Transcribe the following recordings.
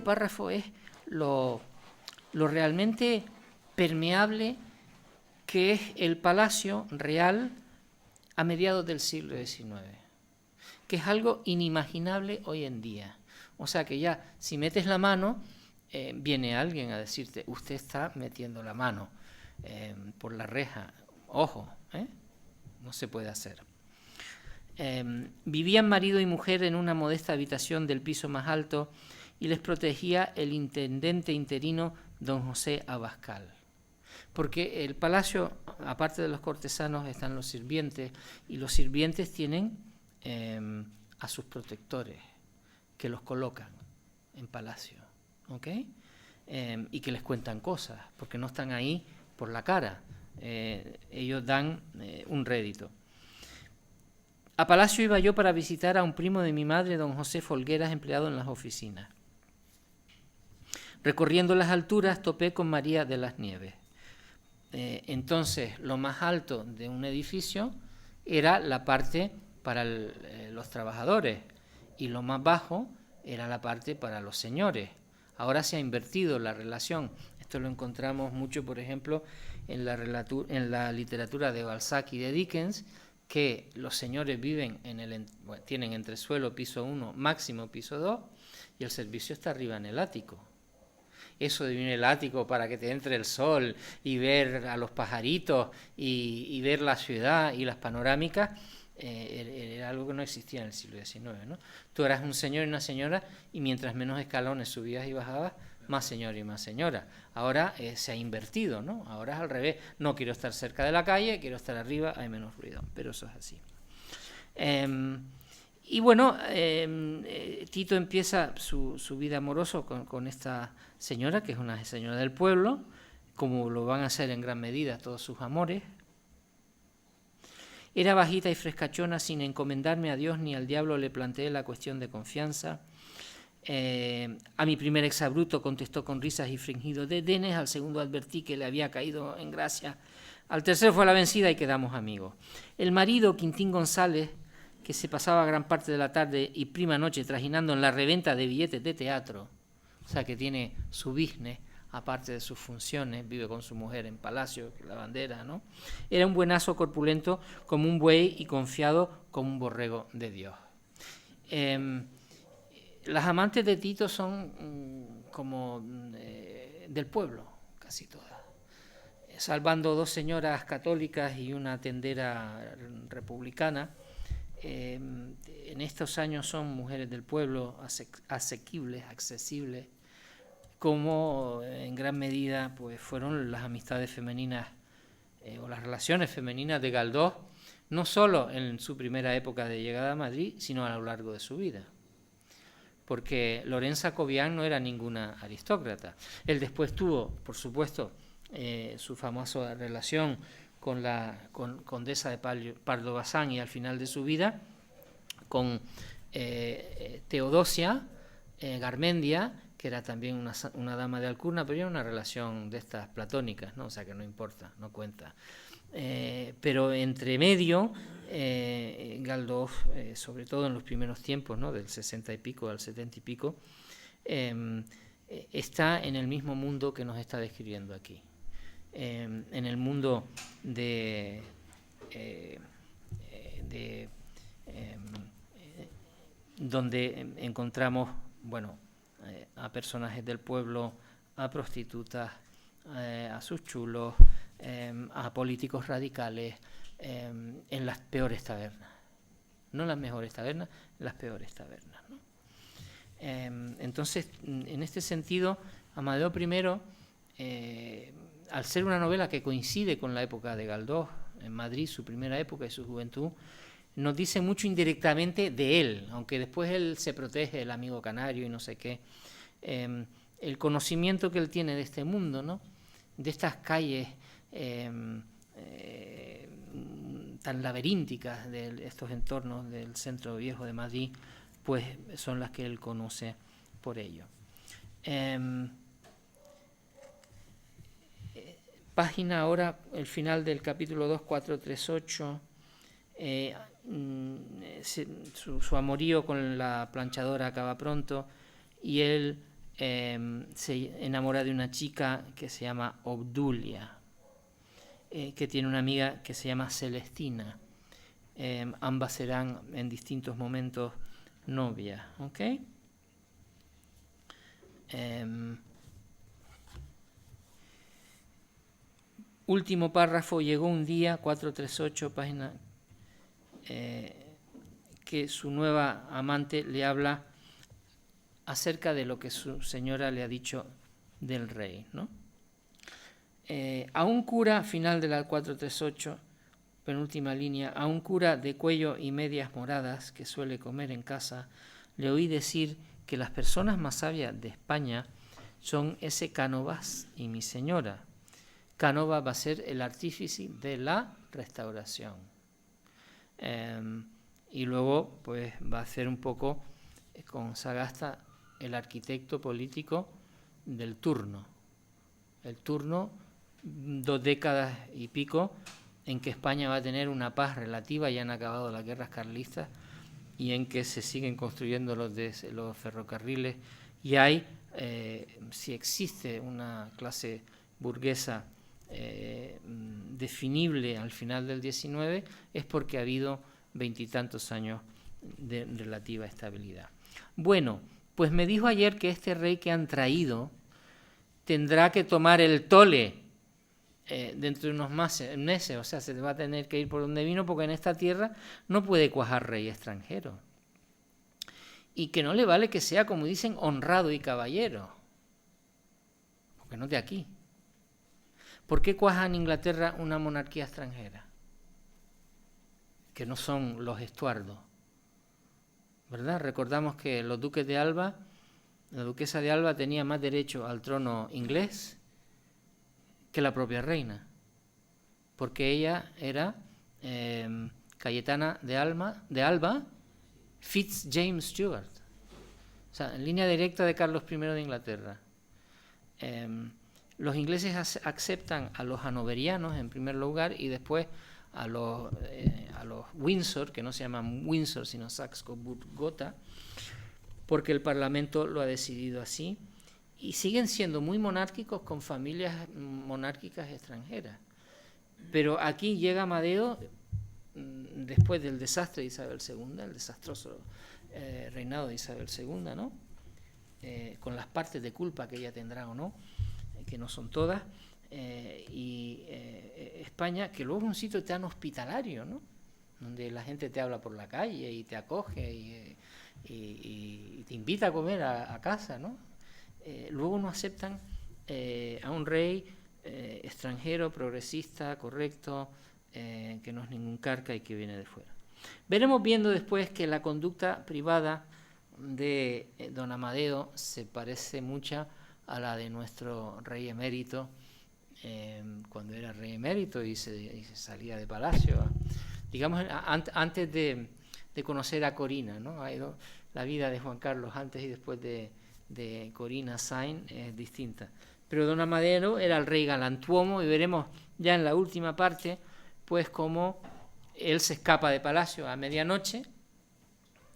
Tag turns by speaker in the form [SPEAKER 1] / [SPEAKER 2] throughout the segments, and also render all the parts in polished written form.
[SPEAKER 1] párrafo es lo realmente permeable que es el palacio real a mediados del siglo XIX, que es algo inimaginable hoy en día. O sea que ya, si metes la mano, viene alguien a decirte, usted está metiendo la mano por la reja, ojo, no se puede hacer. Vivían marido y mujer en una modesta habitación del piso más alto y les protegía el intendente interino don José Abascal. Porque el palacio, aparte de los cortesanos, están los sirvientes, y los sirvientes tienen a sus protectores, que los colocan en palacio, ¿ok? Y que les cuentan cosas, porque no están ahí por la cara, ellos dan un rédito. A palacio iba yo para visitar a un primo de mi madre, don José Folgueras, empleado en las oficinas. Recorriendo las alturas topé con María de las Nieves. Entonces, lo más alto de un edificio era la parte para los trabajadores y lo más bajo era la parte para los señores. Ahora se ha invertido la relación. Esto lo encontramos mucho, por ejemplo, en la literatura de Balzac y de Dickens, que los señores viven tienen entresuelo, piso 1, máximo piso 2, y el servicio está arriba en el ático. Eso de vivir en el ático para que te entre el sol y ver a los pajaritos y ver la ciudad y las panorámicas, era algo que no existía en el siglo XIX, ¿no? Tú eras un señor y una señora, y mientras menos escalones subías y bajabas, más señor y más señora. Ahora se ha invertido, ¿no? Ahora es al revés. No quiero estar cerca de la calle, quiero estar arriba, hay menos ruido, pero eso es así. Y bueno, Tito empieza su vida amorosa con esta señora, que es una señora del pueblo, como lo van a hacer en gran medida todos sus amores. Era bajita y frescachona, sin encomendarme a Dios ni al diablo le planteé la cuestión de confianza. A mi primer exabruto contestó con risas y fingidos desdenes, al segundo advertí que le había caído en gracia, al tercero fue a la vencida y quedamos amigos. El marido, Quintín González, que se pasaba gran parte de la tarde y prima noche trajinando en la reventa de billetes de teatro, o sea que tiene su business, aparte de sus funciones, vive con su mujer en palacio, la bandera, ¿no? Era un buenazo corpulento como un buey y confiado como un borrego de Dios. Las amantes de Tito son como del pueblo, casi todas, salvando dos señoras católicas y una tendera republicana. En estos años son mujeres del pueblo, asequibles, accesibles, como en gran medida pues fueron las amistades femeninas o las relaciones femeninas de Galdós, no solo en su primera época de llegada a Madrid, sino a lo largo de su vida. Porque Lorenza Cobián no era ninguna aristócrata. Él después tuvo, por supuesto, su famosa relación con la condesa de Pardo Bazán y al final de su vida con Teodosia Garmendia, que era también una dama de alcurnia, pero era una relación de estas platónicas, ¿no? O sea que no importa, no cuenta. Pero entre medio, Galdós, sobre todo en los primeros tiempos, ¿no? Del 60 y pico al 70 y pico, está en el mismo mundo que nos está describiendo aquí. En el mundo donde encontramos, bueno, a personajes del pueblo, a prostitutas, a sus chulos, a políticos radicales, en las peores tabernas. No en las mejores tabernas, en las peores tabernas, ¿no? Entonces, en este sentido, Amadeo I, al ser una novela que coincide con la época de Galdós, en Madrid, su primera época y su juventud, nos dice mucho indirectamente de él, aunque después él se protege, el amigo canario y no sé qué. El conocimiento que él tiene de este mundo, ¿no? De estas calles tan laberínticas de estos entornos del centro viejo de Madrid, pues son las que él conoce por ello. Página ahora, el final del capítulo 2, 4, 3, 8, su amorío con la planchadora acaba pronto y él se enamora de una chica que se llama Obdulia, que tiene una amiga que se llama Celestina. Ambas serán en distintos momentos novias, ¿ok? Último párrafo: llegó un día, 438, página, que su nueva amante le habla acerca de lo que su señora le ha dicho del rey, ¿no? A un cura, final de la 438, penúltima línea, a un cura de cuello y medias moradas que suele comer en casa, le oí decir que las personas más sabias de España son ese Cánovas y mi señora. Cánovas va a ser el artífice de la restauración. Y luego pues va a ser un poco con Sagasta el arquitecto político del turno. El turno, 2 décadas y pico, en que España va a tener una paz relativa, ya han acabado las guerras carlistas, y en que se siguen construyendo los ferrocarriles, y hay, si existe una clase burguesa definible al final del 19, es porque ha habido 20 y tantos años de relativa estabilidad. Bueno, pues me dijo ayer que este rey que han traído tendrá que tomar el tole dentro de unos meses, o sea, se va a tener que ir por donde vino, porque en esta tierra no puede cuajar rey extranjero. Y que no le vale que sea, como dicen, honrado y caballero, porque no es de aquí. ¿Por qué cuaja en Inglaterra una monarquía extranjera? Que no son los Estuardos, ¿verdad? Recordamos que los duques de Alba, la duquesa de Alba tenía más derecho al trono inglés que la propia reina, porque ella era Cayetana de Alba, Fitz James Stuart, o sea, en línea directa de Carlos I de Inglaterra. Los ingleses aceptan a los hanoverianos en primer lugar y después a los Windsor, que no se llaman Windsor sino Saxe-Coburg-Gotha, porque el Parlamento lo ha decidido así, y siguen siendo muy monárquicos con familias monárquicas extranjeras. Pero aquí llega Amadeo, después del desastre de Isabel II, el desastroso reinado de Isabel II, ¿no? Con las partes de culpa que ella tendrá o no, que no son todas, y España, que luego es un sitio tan hospitalario, ¿no? Donde la gente te habla por la calle y te acoge y te invita a comer a casa, ¿no? Luego no aceptan a un rey extranjero, progresista, correcto, que no es ningún carca y que viene de fuera. Veremos viendo después que la conducta privada de don Amadeo se parece mucho a la de nuestro rey emérito, cuando era rey emérito y se salía de palacio, digamos, antes de conocer a Corina, ¿no? La vida de Juan Carlos antes y después de Corina Sainz es distinta. Pero don Amadeo era el rey galantuomo, y veremos ya en la última parte pues cómo él se escapa de palacio a medianoche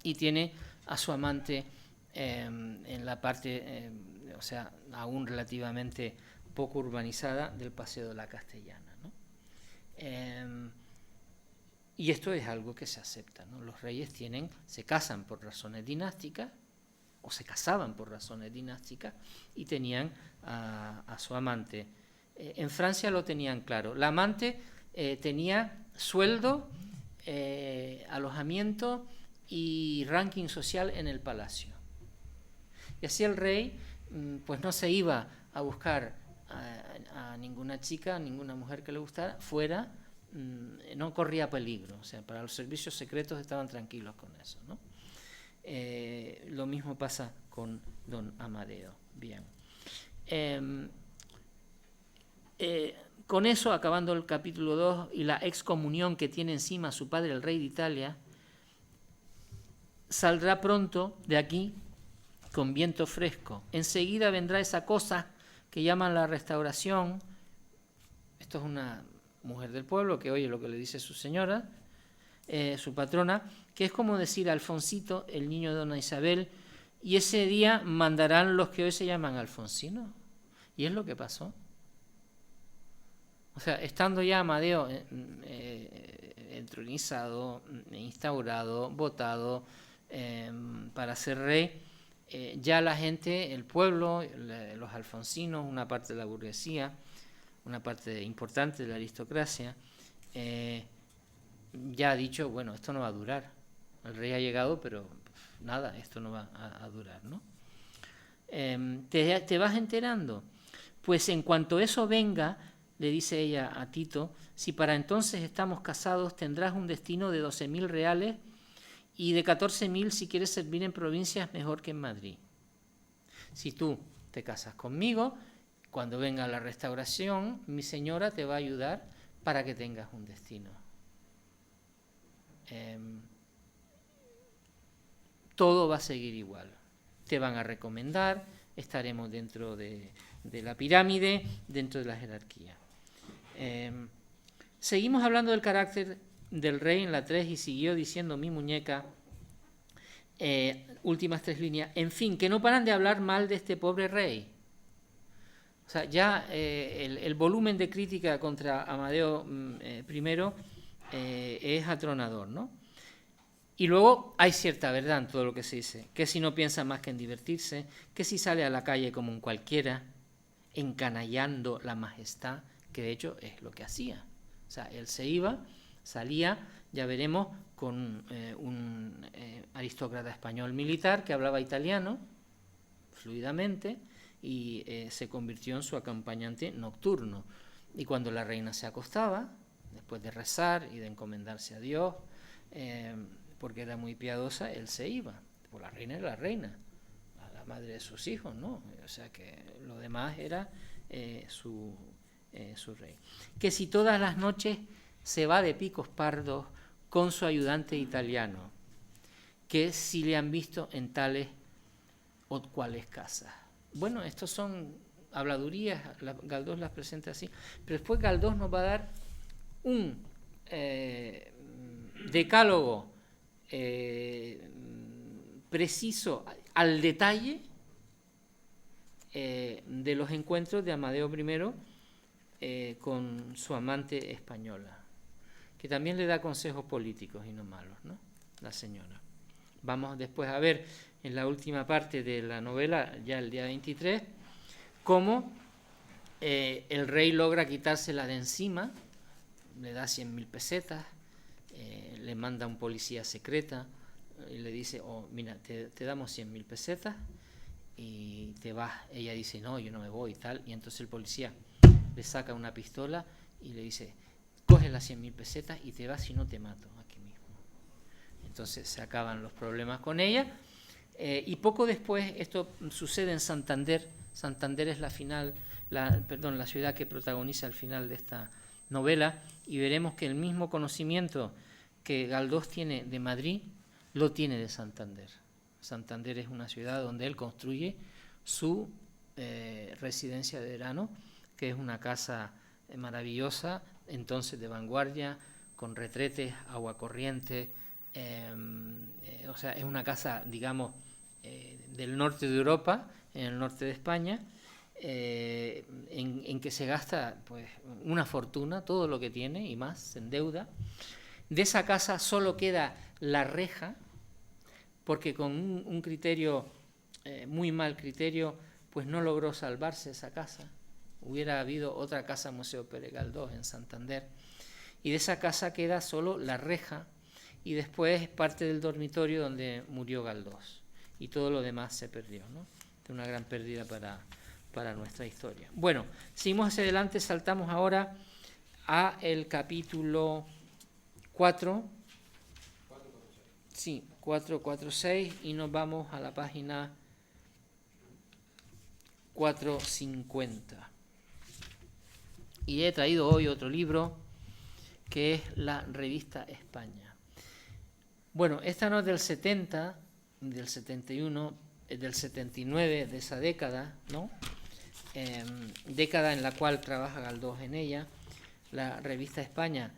[SPEAKER 1] y tiene a su amante en la parte, o sea, aún relativamente poco urbanizada del Paseo de la Castellana, ¿no? Y esto es algo que se acepta, ¿no? Los reyes se casan por razones dinásticas, o se casaban por razones dinásticas, y tenían a su amante. En Francia lo tenían claro. La amante tenía sueldo, alojamiento y ranking social en el palacio. Y así el rey pues no se iba a buscar a ninguna chica, a ninguna mujer que le gustara, fuera, no corría peligro. O sea, para los servicios secretos estaban tranquilos con eso, ¿no? Lo mismo pasa con don Amadeo. Bien. Con eso, acabando el capítulo 2 y la excomunión que tiene encima su padre, el rey de Italia, saldrá pronto de aquí con viento fresco. Enseguida vendrá esa cosa que llaman la restauración. Esto es una mujer del pueblo que oye lo que le dice su señora, su patrona, que es como decir a Alfonsito, el niño de dona Isabel, y ese día mandarán los que hoy se llaman alfonsinos. Y es lo que pasó. O sea, estando ya Amadeo entronizado, instaurado, votado para ser rey, ya la gente, el pueblo, los alfonsinos, una parte de la burguesía, una parte importante de la aristocracia, ya ha dicho, bueno, esto no va a durar. El rey ha llegado, pero nada, esto no va a durar, ¿no? ¿Te vas enterando? Pues en cuanto eso venga, le dice ella a Tito, si para entonces estamos casados, tendrás un destino de 12.000 reales y de 14.000 si quieres servir en provincias mejor que en Madrid. Si tú te casas conmigo, cuando venga la restauración, mi señora te va a ayudar para que tengas un destino. Todo va a seguir igual. Te van a recomendar, estaremos dentro de la pirámide, dentro de la jerarquía. Seguimos hablando del carácter del rey en la 3 y siguió diciendo mi muñeca, últimas 3 líneas, en fin, que no paran de hablar mal de este pobre rey. O sea, ya el volumen de crítica contra Amadeo I es atronador, ¿no? Y luego hay cierta verdad en todo lo que se dice, que si no piensa más que en divertirse, que si sale a la calle como un cualquiera, encanallando la majestad, que de hecho es lo que hacía. O sea, él se iba, salía, ya veremos, con un aristócrata español militar que hablaba italiano fluidamente y se convirtió en su acompañante nocturno. Y cuando la reina se acostaba, después de rezar y de encomendarse a Dios, porque era muy piadosa, él se iba. Pues la reina era la reina, la madre de sus hijos, ¿no? O sea que lo demás era su rey. Que si todas las noches se va de picos pardos con su ayudante italiano, que si le han visto en tales o cuales casas. Bueno, estos son habladurías, Galdós las presenta así, pero después Galdós nos va a dar un decálogo preciso al detalle de los encuentros de Amadeo I con su amante española, que también le da consejos políticos y no malos, ¿no? La señora. Vamos después a ver en la última parte de la novela, ya el día 23, cómo el rey logra quitársela de encima, le da 100.000 pesetas, le manda un policía secreta y le dice, mira, te damos 100.000 pesetas y te vas. Ella dice, no, yo no me voy y tal, y entonces el policía le saca una pistola y le dice, coge las 100.000 pesetas y te vas si no te mato aquí mismo. Entonces se acaban los problemas con ella, y poco después esto sucede en Santander. Santander es la ciudad que protagoniza el final de esta novela, y veremos que el mismo conocimiento que Galdós tiene de Madrid lo tiene de Santander. Santander es una ciudad donde él construye su residencia de verano, que es una casa maravillosa, entonces de vanguardia, con retretes, agua corriente, o sea, es una casa, digamos, del norte de Europa, en el norte de España, en que se gasta pues una fortuna, todo lo que tiene y más, se endeuda. De esa casa solo queda la reja, porque con un criterio, muy mal criterio, pues no logró salvarse esa casa. Hubiera habido otra casa Museo Pérez Galdós en Santander, y de esa casa queda solo la reja, y después parte del dormitorio donde murió Galdós, y todo lo demás se perdió, ¿no? Es una gran pérdida para nuestra historia. Bueno, seguimos hacia adelante, saltamos ahora a el capítulo 4, 446, y nos vamos a la página 450. Y he traído hoy otro libro, que es la revista España. Bueno, esta no es del 70, del 71, es del 79, de esa década, ¿no? Década en la cual trabaja Galdós en ella. La revista España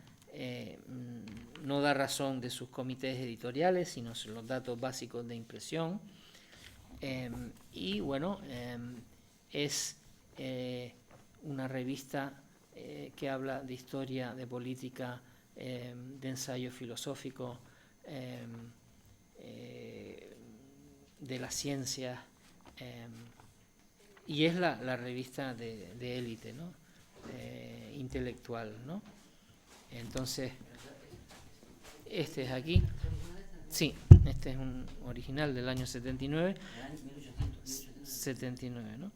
[SPEAKER 1] no da razón de sus comités editoriales, sino los datos básicos de impresión. Y bueno, es una revista que habla de historia, de política, de ensayo filosófico, de la ciencia, y es la revista de élite, ¿no? Intelectual, ¿no? Entonces, este es aquí. Sí, este es un original del año 79. 79, ¿no?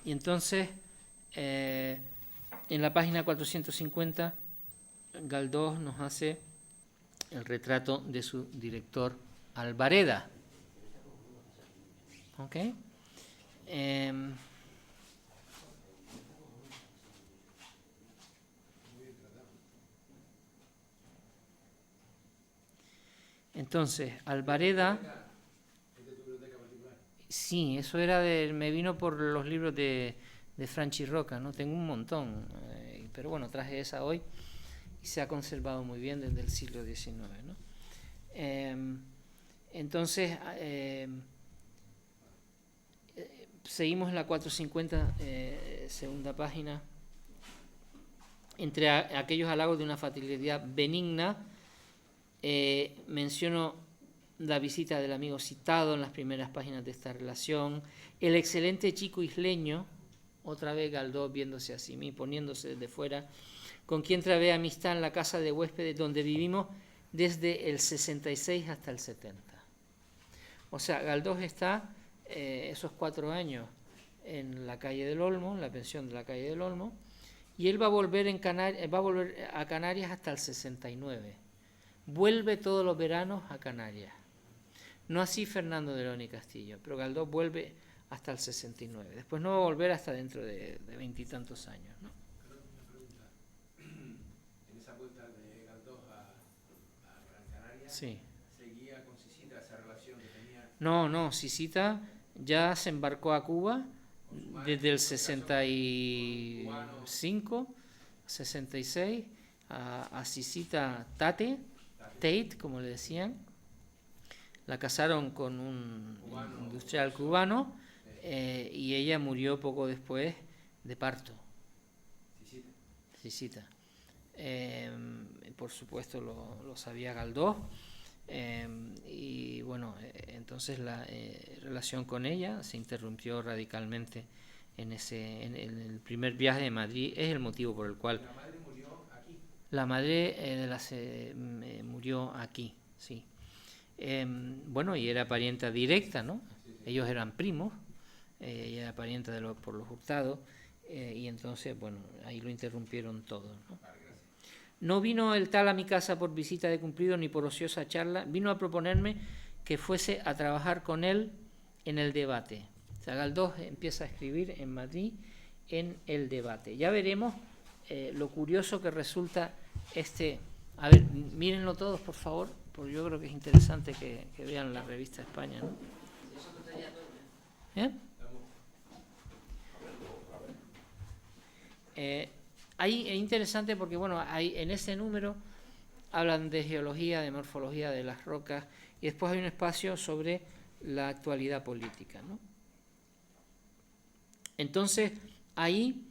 [SPEAKER 1] Y entonces, en la página 450, Galdós nos hace el retrato de su director Albareda. ¿Ok? Entonces, Albareda... Sí, eso era me vino por los libros de Franchi Roca, ¿no? Tengo un montón, pero bueno, traje esa hoy y se ha conservado muy bien desde el siglo XIX, ¿no? Entonces, seguimos en la 450, segunda página. Entre aquellos halagos de una fatalidad benigna, menciono la visita del amigo citado en las primeras páginas de esta relación, el excelente chico isleño, otra vez Galdós viéndose a sí mismo, poniéndose desde fuera, con quien trabé amistad en la casa de huéspedes donde vivimos desde el 66 hasta el 70. O sea, Galdós está esos 4 años en la calle del Olmo, en la pensión de la calle del Olmo, y él va a volver a Canarias hasta el 69. Vuelve todos los veranos a Canarias. No así Fernando de León y Castillo, pero Galdós vuelve hasta el 69. Después no va a volver hasta dentro de 20 y tantos años, ¿no?
[SPEAKER 2] Pero una pregunta. En esa vuelta de Galdós a Gran Canaria,
[SPEAKER 1] Sí.
[SPEAKER 2] ¿seguía con Sisita esa relación que tenía?
[SPEAKER 1] No, Sisita ya se embarcó a Cuba desde el 65, 66, a Sisita Tate, como le decían. La casaron con un industrial cubano, y ella murió poco después de parto. Sisita. Por supuesto lo sabía Galdós, y bueno, entonces la relación con ella se interrumpió radicalmente en el primer viaje de Madrid. Es el motivo por el cual...
[SPEAKER 2] ¿La madre murió aquí?
[SPEAKER 1] La madre murió aquí, sí. Bueno, y era parienta directa, ¿no?
[SPEAKER 2] Sí.
[SPEAKER 1] Ellos eran primos, ella era parienta por los Hurtado, y entonces, bueno, ahí lo interrumpieron todo, ¿no? No vino el tal a mi casa por visita de cumplido ni por ociosa charla, vino a proponerme que fuese a trabajar con él en el debate. O sea, Galdós empieza a escribir en Madrid en el debate. Ya veremos lo curioso que resulta este... A ver, mírenlo todos, por favor, porque yo creo que es interesante que vean la revista España, ¿no? ¿Eh? Ahí es interesante porque, bueno, en ese número hablan de geología, de morfología de las rocas, y después hay un espacio sobre la actualidad política, ¿no? Entonces, ahí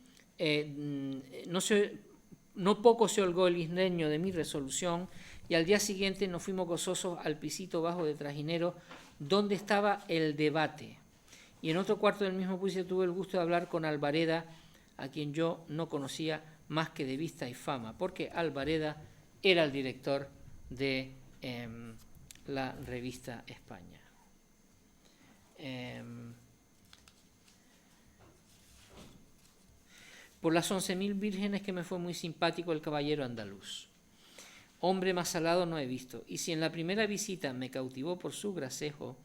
[SPEAKER 1] no poco se holgó el isleño de mi resolución, y al día siguiente nos fuimos gozosos al pisito bajo de Trajinero, donde estaba el debate. Y en otro cuarto del mismo piso tuve el gusto de hablar con Albareda, a quien yo no conocía más que de vista y fama, porque Albareda era el director de la revista España. Por las 11.000 vírgenes que me fue muy simpático el caballero andaluz. Hombre más salado no he visto, y si en la primera visita me cautivó por su gracejo,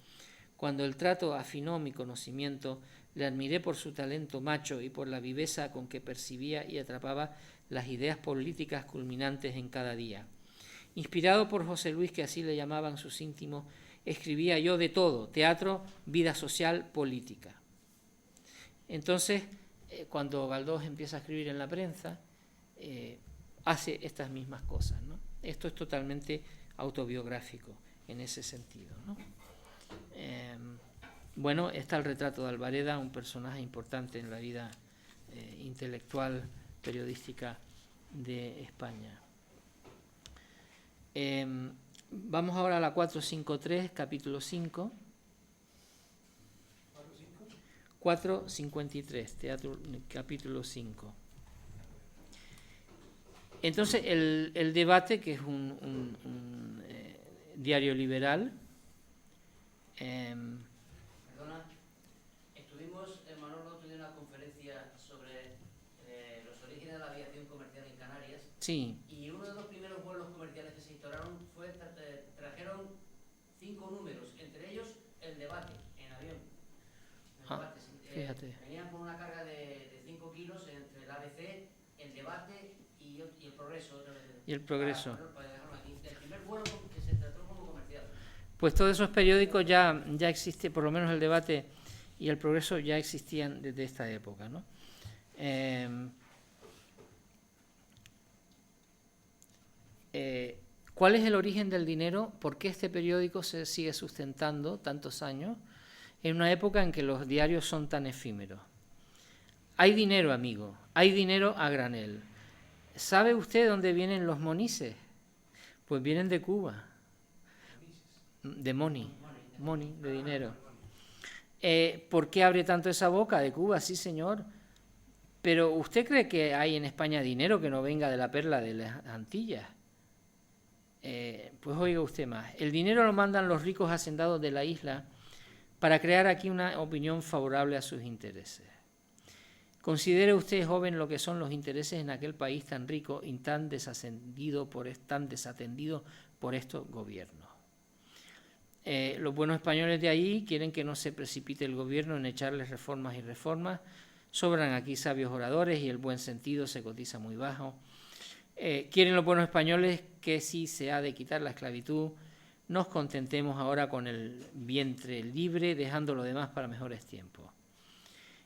[SPEAKER 1] cuando el trato afinó mi conocimiento, le admiré por su talento macho y por la viveza con que percibía y atrapaba las ideas políticas culminantes en cada día. Inspirado por José Luis, que así le llamaban sus íntimos, escribía yo de todo: teatro, vida social, política. Entonces, cuando Galdós empieza a escribir en la prensa, hace estas mismas cosas, ¿no? Esto es totalmente autobiográfico en ese sentido, ¿no? bueno, está el retrato de Albareda, un personaje importante en la vida intelectual, periodística de España. Vamos ahora a la 453, capítulo 5. 453, teatro, capítulo 5. Entonces, el debate, que es un diario liberal.
[SPEAKER 3] Perdona, estuvimos, Manolo, otro día en una conferencia sobre los orígenes de la aviación comercial en Canarias.
[SPEAKER 1] Sí.
[SPEAKER 3] Y uno de los primeros vuelos comerciales que se instauraron fue, trajeron 5 números, entre ellos el debate en avión.
[SPEAKER 1] Fíjate.
[SPEAKER 3] Venían con una carga de 5 kilos entre el ABC, el debate y el progreso.
[SPEAKER 1] Y el progreso.
[SPEAKER 3] Para dejarlo aquí. El primer vuelo que se trató como comercial.
[SPEAKER 1] Pues todos esos periódicos ya existe, por lo menos el debate y el progreso ya existían desde esta época, ¿no? ¿Cuál es el origen del dinero? ¿Por qué este periódico se sigue sustentando tantos años en una época en que los diarios son tan efímeros? Hay dinero, amigo, hay dinero a granel. ¿Sabe usted dónde vienen los monices? Pues vienen de Cuba. De money, de dinero. ¿Por qué abre tanto esa boca? De Cuba, sí, señor. Pero ¿usted cree que hay en España dinero que no venga de la perla de las Antillas? Pues oiga usted más. El dinero lo mandan los ricos hacendados de la isla para crear aquí una opinión favorable a sus intereses. Considere usted, joven, lo que son los intereses en aquel país tan rico y tan desatendido por estos gobiernos. Los buenos españoles de ahí quieren que no se precipite el gobierno en echarles reformas y reformas. Sobran aquí sabios oradores y el buen sentido se cotiza muy bajo. Quieren los buenos españoles que si se ha de quitar la esclavitud, nos contentemos ahora con el vientre libre, dejando lo demás para mejores tiempos.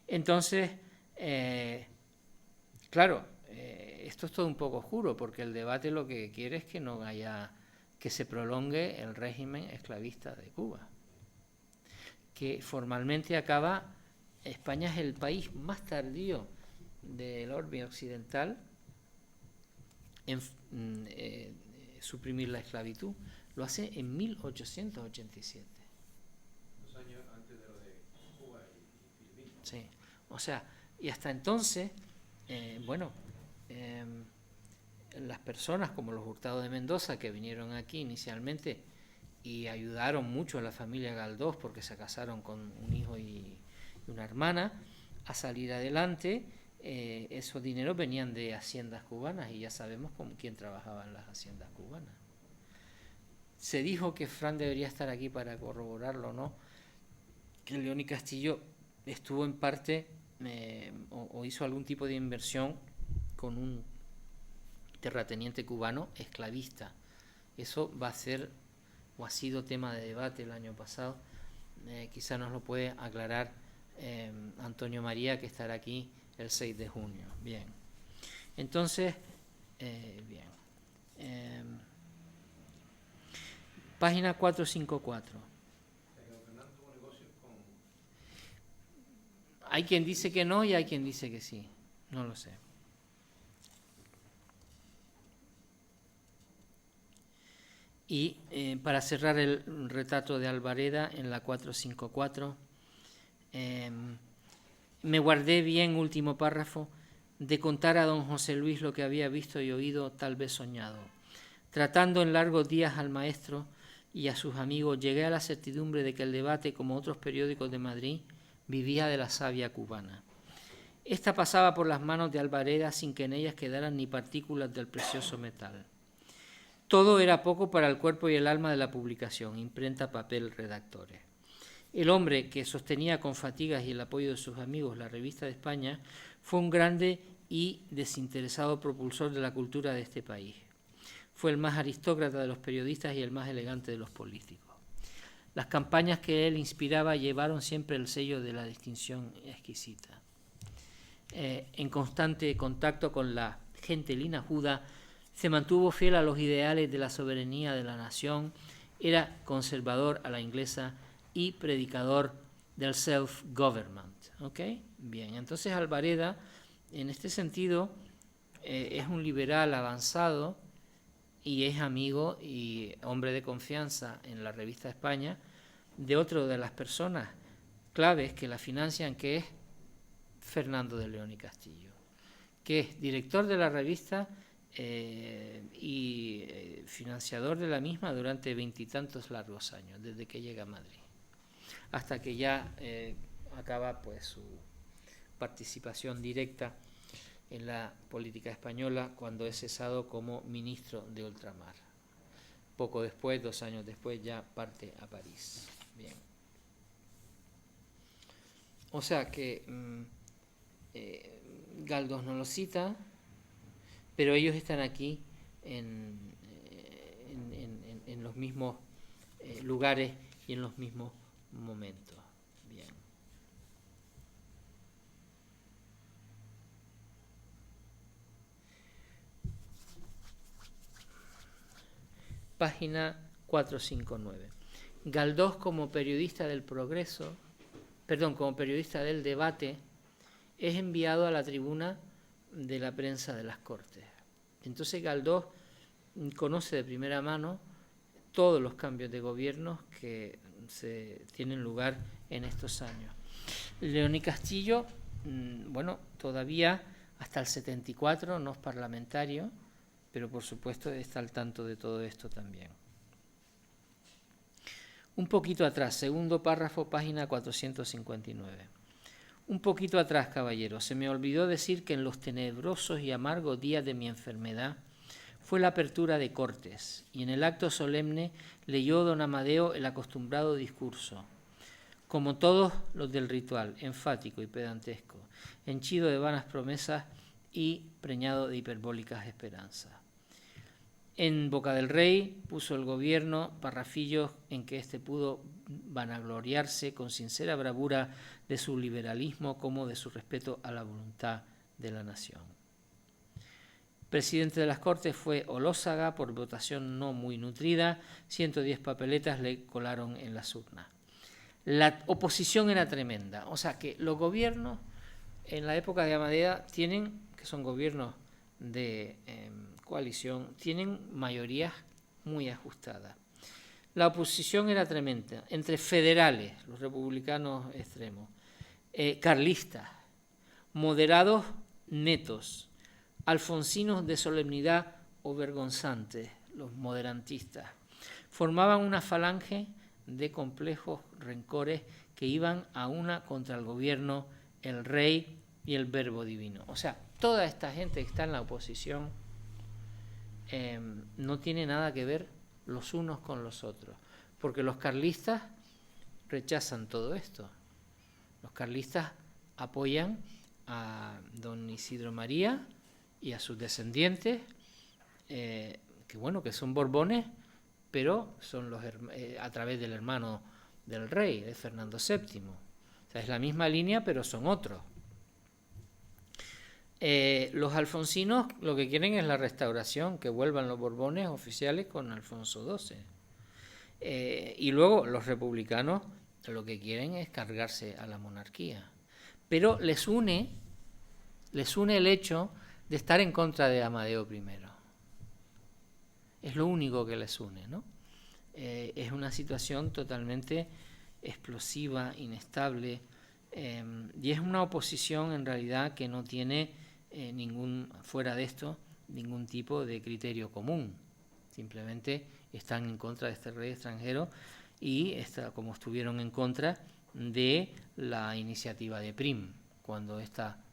[SPEAKER 1] Entonces, claro, esto es todo un poco oscuro, porque el debate lo que quiere es que se prolongue el régimen esclavista de Cuba, que formalmente acaba. España es el país más tardío del orbe occidental en suprimir la esclavitud. Lo hace en 1887.
[SPEAKER 2] 2 años antes de lo de Cuba y Filipinas.
[SPEAKER 1] Sí, o sea, y hasta entonces, las personas como los Hurtado de Mendoza, que vinieron aquí inicialmente y ayudaron mucho a la familia Galdós porque se casaron con un hijo y una hermana a salir adelante, esos dineros venían de haciendas cubanas y ya sabemos con quién trabajaban las haciendas cubanas. Se dijo que Fran debería estar aquí para corroborarlo, ¿no? Que León y Castillo estuvo en parte o hizo algún tipo de inversión con un terrateniente cubano esclavista. Eso va a ser o ha sido tema de debate el año pasado. Quizá nos lo puede aclarar Antonio María, que estará aquí el 6 de junio. Bien. Entonces, página 454. Hay quien dice que no y hay quien dice que sí. No lo sé. Y para cerrar el retrato de Albareda en la 454, me guardé bien, último párrafo, de contar a don José Luis lo que había visto y oído, tal vez soñado. Tratando en largos días al maestro y a sus amigos, llegué a la certidumbre de que el debate, como otros periódicos de Madrid, vivía de la savia cubana. Esta pasaba por las manos de Albareda sin que en ellas quedaran ni partículas del precioso metal. Todo era poco para el cuerpo y el alma de la publicación, imprenta, papel, redactores. El hombre que sostenía con fatigas y el apoyo de sus amigos la Revista de España fue un grande y desinteresado propulsor de la cultura de este país. Fue el más aristócrata de los periodistas y el más elegante de los políticos. Las campañas que él inspiraba llevaron siempre el sello de la distinción exquisita. En constante contacto con la gente linajuda, se mantuvo fiel a los ideales de la soberanía de la nación, era conservador a la inglesa y predicador del self-government. ¿Ok? Bien, entonces Albareda, en este sentido, es un liberal avanzado y es amigo y hombre de confianza en la revista España de otro de las personas claves que la financian, que es Fernando de León y Castillo, que es director de la revista y financiador de la misma durante 20 y tantos largos años, desde que llega a Madrid, hasta que ya acaba pues su participación directa en la política española cuando es cesado como ministro de ultramar. Poco después, 2 años después, ya parte a París. Bien. O sea que Galdós no lo cita, pero ellos están aquí en los mismos lugares y en los mismos momentos. Bien. Página 459. Galdós como periodista del progreso, como periodista del debate, es enviado a la tribuna de la prensa de las Cortes. Entonces Galdós conoce de primera mano todos los cambios de gobierno que se tienen lugar en estos años. León y Castillo, bueno, todavía hasta el 74 no es parlamentario, pero por supuesto está al tanto de todo esto también. Un poquito atrás, segundo párrafo, página 459. Un poquito atrás, caballero, se me olvidó decir que en los tenebrosos y amargos días de mi enfermedad fue la apertura de Cortes, y en el acto solemne leyó don Amadeo el acostumbrado discurso, como todos los del ritual, enfático y pedantesco, henchido de vanas promesas y preñado de hiperbólicas esperanzas. En boca del rey puso el gobierno parrafillos en que éste pudo vanagloriarse con sincera bravura de su liberalismo como de su respeto a la voluntad de la nación. Presidente de las Cortes fue Olózaga, por votación no muy nutrida, 110 papeletas le colaron en las urnas. La oposición era tremenda, o sea que los gobiernos en la época de Amadea tienen, que son gobiernos de coalición, tienen mayorías muy ajustadas. La oposición era tremenda, entre federales, los republicanos extremos, carlistas, moderados netos, alfonsinos de solemnidad o vergonzantes, los moderantistas. Formaban una falange de complejos rencores que iban a una contra el gobierno, el rey y el verbo divino. O sea, toda esta gente que está en la oposición no tiene nada que ver los unos con los otros, porque los carlistas rechazan todo esto. Los carlistas apoyan a don Isidro María y a sus descendientes, que son borbones, pero son a través del hermano del rey, de Fernando VII. O sea, es la misma línea, pero son otros. Los alfonsinos lo que quieren es la restauración, que vuelvan los borbones oficiales con Alfonso XII. Y luego los republicanos lo que quieren es cargarse a la monarquía. Pero les une el hecho de estar en contra de Amadeo I. Es lo único que les une, ¿no? Es una situación totalmente explosiva, inestable, y es una oposición en realidad que no tiene fuera de esto, ningún tipo de criterio común. Simplemente están en contra de este rey extranjero y como estuvieron en contra de la iniciativa de Prim cuando ésta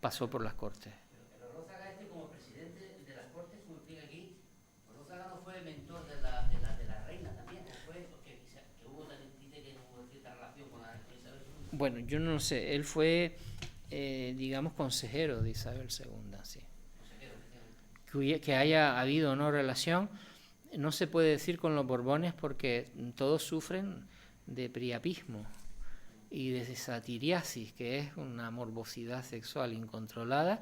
[SPEAKER 1] pasó por las Cortes.
[SPEAKER 3] Pero Olózaga como presidente de las Cortes, como explica aquí, Olózaga no fue mentor de la reina también, ¿o fue que hubo cierta relación con Isabel II?
[SPEAKER 1] Bueno, yo no sé, él fue, digamos, consejero de Isabel II, sí. Que haya habido no relación, no se puede decir con los Borbones porque todos sufren de priapismo y de satiriasis, que es una morbosidad sexual incontrolada.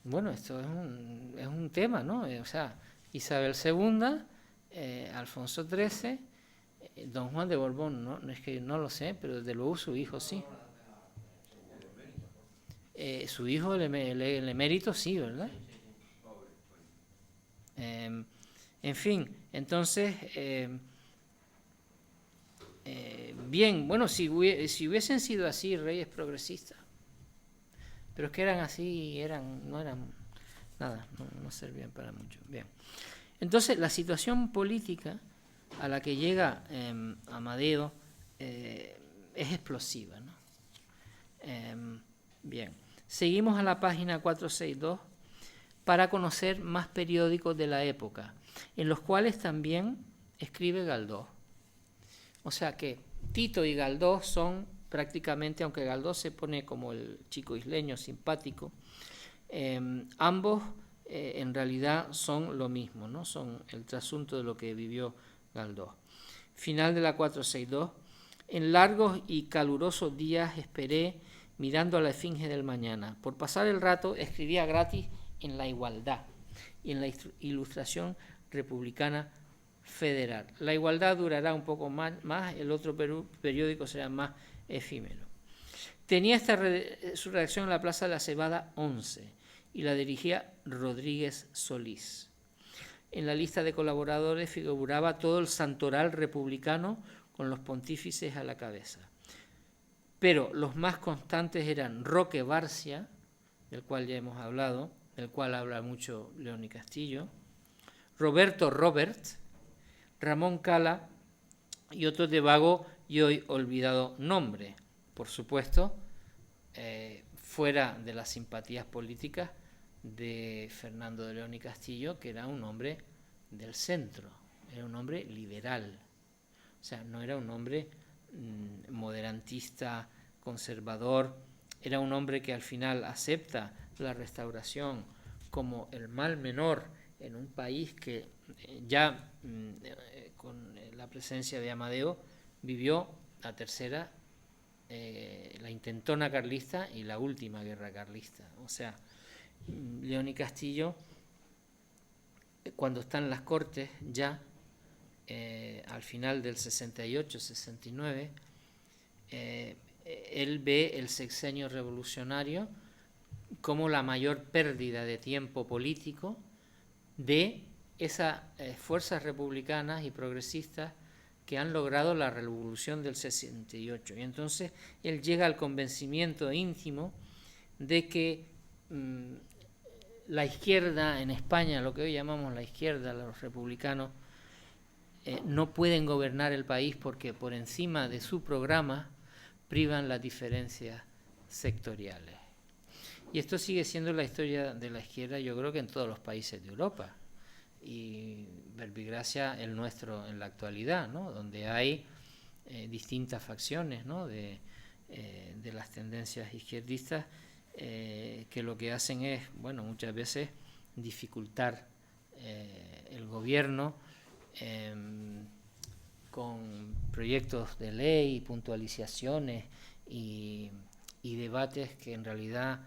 [SPEAKER 1] Bueno, esto es un tema, ¿no? O sea, Isabel II, Alfonso XIII Don Juan de Borbón, no es que no lo sé, pero desde luego su hijo sí. Su hijo, el emérito, sí, ¿verdad? En fin, entonces, bien, bueno, si hubiesen sido así reyes progresistas, pero es que eran así, no eran nada, no servían para mucho. Bien, entonces la situación política a la que llega Amadeo es explosiva, ¿no? Bien, seguimos a la página 462 para conocer más periódicos de la época, en los cuales también escribe Galdós. O sea que Tito y Galdós son prácticamente, aunque Galdós se pone como el chico isleño simpático, ambos en realidad son lo mismo, ¿no? Son el trasunto de lo que vivió Galdós. Final de la 462. En largos y calurosos días esperé mirando a la esfinge del mañana. Por pasar el rato escribía gratis en La Igualdad y en la Ilustración Republicana Federal. La Igualdad durará un poco más, el otro periódico será más efímero. Tenía su redacción en la Plaza de la Cebada 11 y la dirigía Rodríguez Solís. En la lista de colaboradores figuraba todo el santoral republicano con los pontífices a la cabeza. Pero los más constantes eran Roque Barcia, del cual ya hemos hablado, del cual habla mucho León y Castillo, Roberto Robert, Ramón Cala y otros de vago y hoy olvidado nombre. Por supuesto, fuera de las simpatías políticas de Fernando de León y Castillo, que era un hombre del centro, era un hombre liberal, o sea, no era un hombre moderantista, conservador, era un hombre que al final acepta la Restauración como el mal menor en un país que ya con la presencia de Amadeo vivió la tercera, la intentona carlista y la última guerra carlista. O sea, León y Castillo, cuando están en las Cortes ya, al final del 68-69, él ve el sexenio revolucionario como la mayor pérdida de tiempo político de esas fuerzas republicanas y progresistas que han logrado la revolución del 68. Y entonces él llega al convencimiento íntimo de que la izquierda en España, lo que hoy llamamos la izquierda, los republicanos, no pueden gobernar el país porque por encima de su programa privan las diferencias sectoriales. Y esto sigue siendo la historia de la izquierda, yo creo que en todos los países de Europa. Y verbigracia el nuestro en la actualidad, ¿no? Donde hay distintas facciones, ¿no? de las tendencias izquierdistas que lo que hacen es, bueno, muchas veces dificultar el gobierno con proyectos de ley, puntualizaciones y debates que en realidad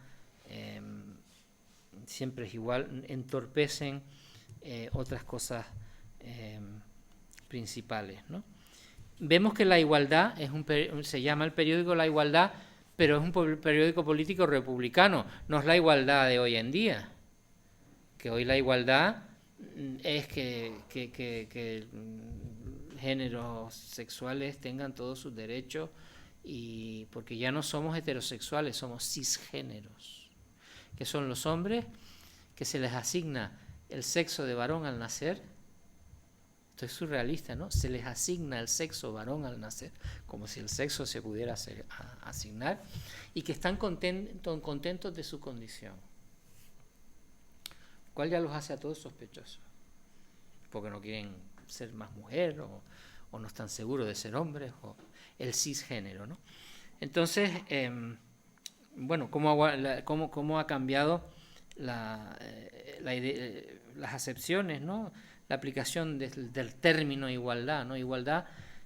[SPEAKER 1] siempre es igual, entorpecen otras cosas principales, ¿no? Vemos que La Igualdad se llama el periódico La Igualdad, pero es un periódico político republicano, no es la igualdad de hoy en día, que hoy la igualdad es que géneros sexuales tengan todos sus derechos, y porque ya no somos heterosexuales, somos cisgéneros, que son los hombres que se les asigna el sexo de varón al nacer. Esto es surrealista, ¿no? Se les asigna el sexo varón al nacer, como si el sexo se pudiera asignar, y que están contentos de su condición, lo cual ya los hace a todos sospechosos, porque no quieren ser más mujer o no están seguros de ser hombres, o el cisgénero, ¿no? Entonces, bueno, ¿cómo ha cambiado las acepciones, ¿no? La aplicación del término igualdad, ¿no? Igualdad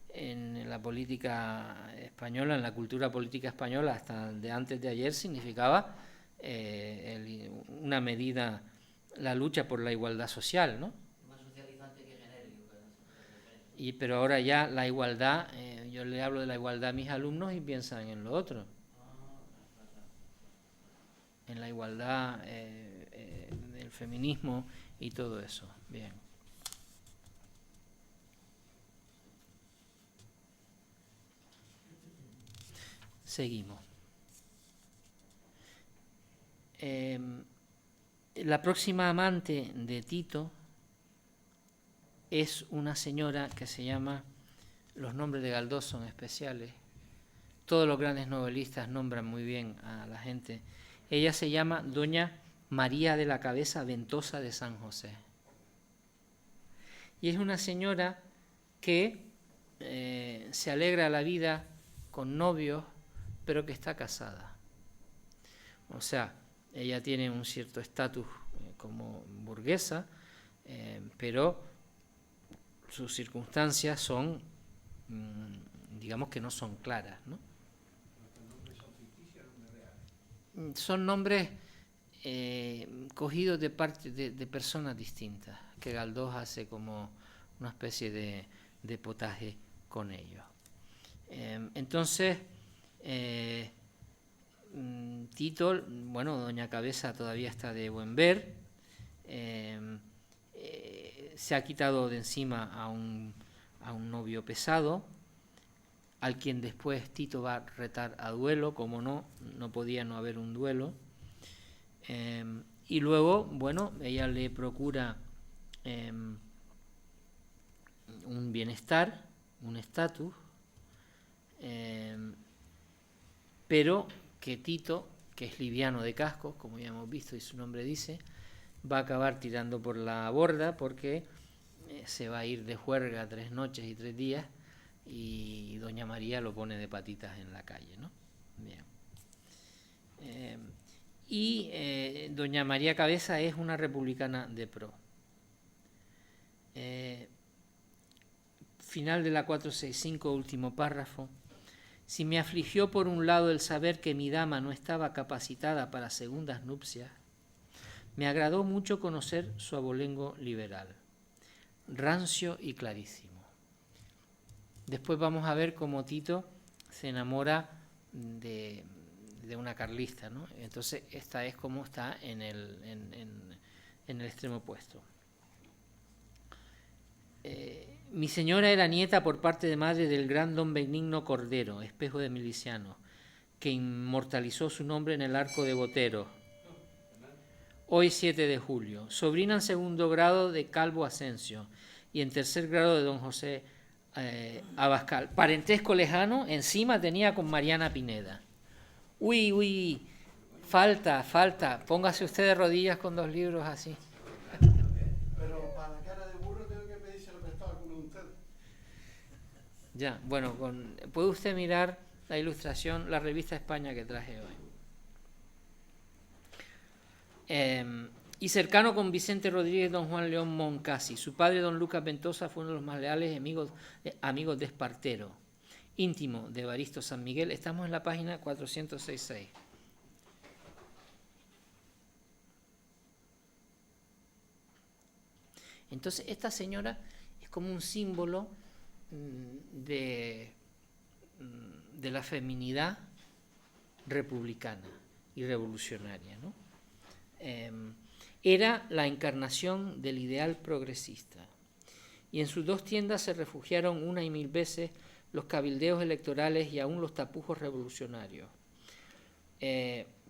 [SPEAKER 1] en la política española, en la cultura política española, hasta de antes de ayer significaba una medida, la lucha por la igualdad social, ¿no?
[SPEAKER 3] Más socializante que genérico.
[SPEAKER 1] Pero ahora ya la igualdad, yo le hablo de la igualdad a mis alumnos y piensan en lo otro. En la igualdad del feminismo y todo eso. Bien. Seguimos. La próxima amante de Tito es una señora que se llama, los nombres de Galdós son especiales, todos los grandes novelistas nombran muy bien a la gente. Ella se llama Doña María de la Cabeza Ventosa de San José. Y es una señora que se alegra la vida con novios, pero que está casada. O sea, ella tiene un cierto estatus como burguesa, pero sus circunstancias son, digamos que no son claras, ¿no? Son nombres cogidos de personas distintas, que Galdós hace como una especie de potaje con ellos. Entonces, Tito, bueno, Doña Cabeza todavía está de buen ver, se ha quitado de encima a un novio pesado, al quien después Tito va a retar a duelo, como no podía no haber un duelo. Y luego, bueno, ella le procura un bienestar, un estatus, pero que Tito, que es liviano de cascos, como ya hemos visto y su nombre dice, va a acabar tirando por la borda porque se va a ir de juerga 3 noches y 3 días y Doña María lo pone de patitas en la calle, ¿no? Bien. Doña María Cabeza es una republicana de pro. Final de la 465, último párrafo. Si me afligió por un lado el saber que mi dama no estaba capacitada para segundas nupcias, me agradó mucho conocer su abolengo liberal, rancio y clarísimo. Después vamos a ver cómo Tito se enamora de una carlista, ¿no? Entonces esta es como está en el extremo opuesto. Mi señora era nieta por parte de madre del gran don Benigno Cordero, espejo de milicianos, que inmortalizó su nombre en el arco de Botero, hoy 7 de julio, sobrina en 2º grado de Calvo Asensio y en 3er grado de don José Abascal. Parentesco lejano, encima tenía con Mariana Pineda. Uy, falta, póngase usted de rodillas con 2 libros así.
[SPEAKER 2] Pero para la cara de burro tengo que pedírselo prestado a alguno de ustedes.
[SPEAKER 1] Ya, bueno, puede usted mirar la ilustración, la revista España que traje hoy. Y cercano con Vicente Rodríguez, don Juan León Moncasi. Su padre, don Lucas Ventosa, fue uno de los más leales amigos de Espartero, íntimo de Evaristo San Miguel. Estamos en la página 466. Entonces, esta señora es como un símbolo de la feminidad republicana y revolucionaria, ¿no? Era la encarnación del ideal progresista, y en sus 2 tiendas se refugiaron 1 y 1000 veces los cabildeos electorales y aún los tapujos revolucionarios.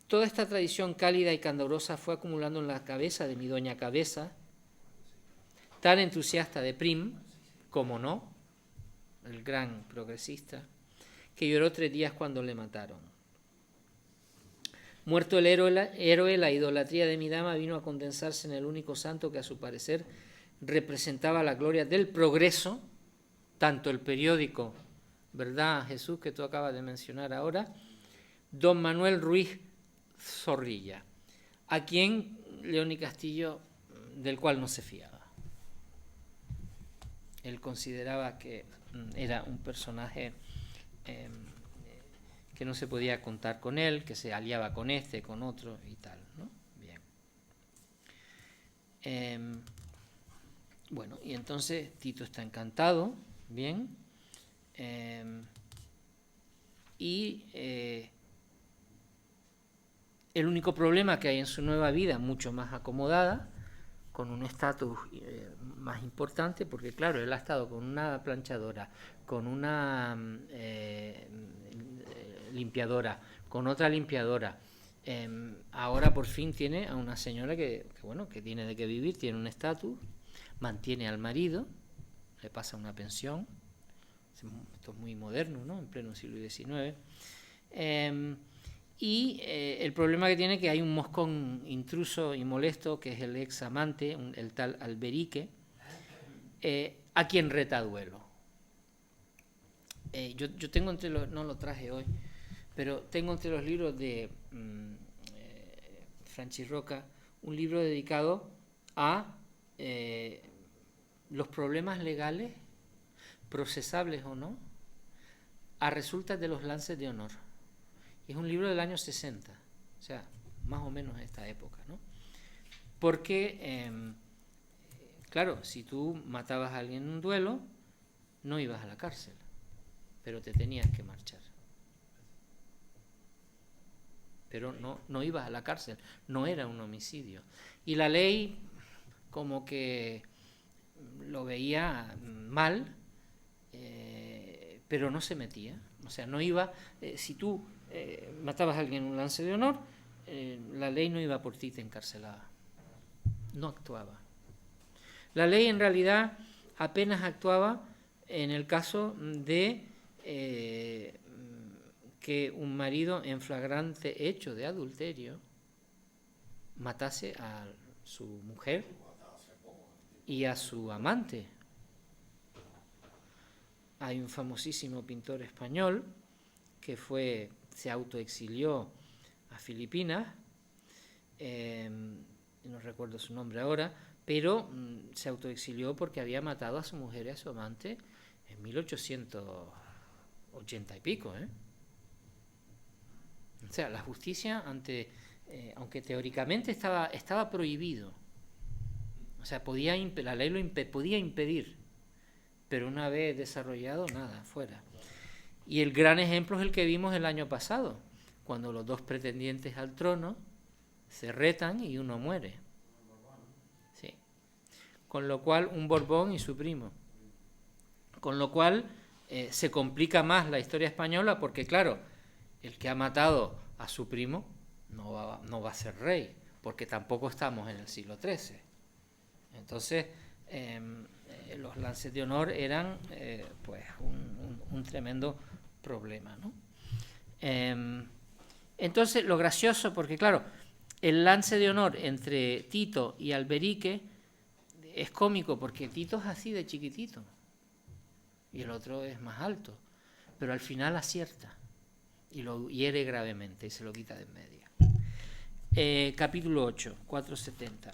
[SPEAKER 1] Toda esta tradición cálida y candorosa fue acumulando en la cabeza de mi Doña Cabeza, tan entusiasta de Prim, como no, el gran progresista, que lloró 3 días cuando le mataron. Muerto el héroe, la idolatría de mi dama vino a condensarse en el único santo que a su parecer representaba la gloria del progreso, tanto el periódico, ¿verdad, Jesús, que tú acabas de mencionar ahora? Don Manuel Ruiz Zorrilla, a quien León y Castillo, del cual no se fiaba. Él consideraba que era un personaje que no se podía contar con él, que se aliaba con este, con otro y tal, ¿no? Bien. Bueno, y entonces Tito está encantado Bien. El único problema que hay en su nueva vida, mucho más acomodada, con un estatus más importante, porque claro, él ha estado con una planchadora, con una limpiadora, con otra limpiadora. Ahora por fin tiene a una señora que tiene de qué vivir, tiene un estatus, mantiene al marido, le pasa una pensión. Esto es muy moderno, ¿no? En pleno siglo XIX. El problema que tiene es que hay un moscón intruso y molesto, que es el ex amante, el tal Alberique, a quien reta a duelo. Yo tengo entre los, no lo traje hoy, pero tengo entre los libros de Franchi Roca un libro dedicado a los problemas legales, procesables o no, a resultas de los lances de honor. Es un libro del año 60, o sea, más o menos esta época, ¿no? Porque, claro, si tú matabas a alguien en un duelo, no ibas a la cárcel, pero te tenías que marchar. Pero no ibas a la cárcel, no era un homicidio. Y la ley como que lo veía mal, pero no se metía. O sea, no iba, si tú matabas a alguien en un lance de honor, la ley no iba por ti y te encarcelaba. No actuaba. La ley en realidad apenas actuaba en el caso de que un marido en flagrante hecho de adulterio matase a su mujer y a su amante. Hay un famosísimo pintor español que se autoexilió a Filipinas, no recuerdo su nombre ahora, pero se autoexilió porque había matado a su mujer y a su amante en 1880 y pico. O sea, la justicia, aunque teóricamente estaba prohibido, o sea, la ley podía impedir, pero una vez desarrollado, nada, fuera. Y el gran ejemplo es el que vimos el año pasado, cuando los dos pretendientes al trono se retan y uno muere. Sí. Con lo cual, un Borbón y su primo. Con lo cual, se complica más la historia española porque, claro, el que ha matado a su primo no va a ser rey, porque tampoco estamos en el siglo XIII. Entonces, los lances de honor eran pues un tremendo problema, ¿no? Entonces, lo gracioso, porque claro, el lance de honor entre Tito y Alberique es cómico, porque Tito es así de chiquitito y el otro es más alto, pero al final acierta y lo hiere gravemente y se lo quita de en medio. Capítulo 8, 470.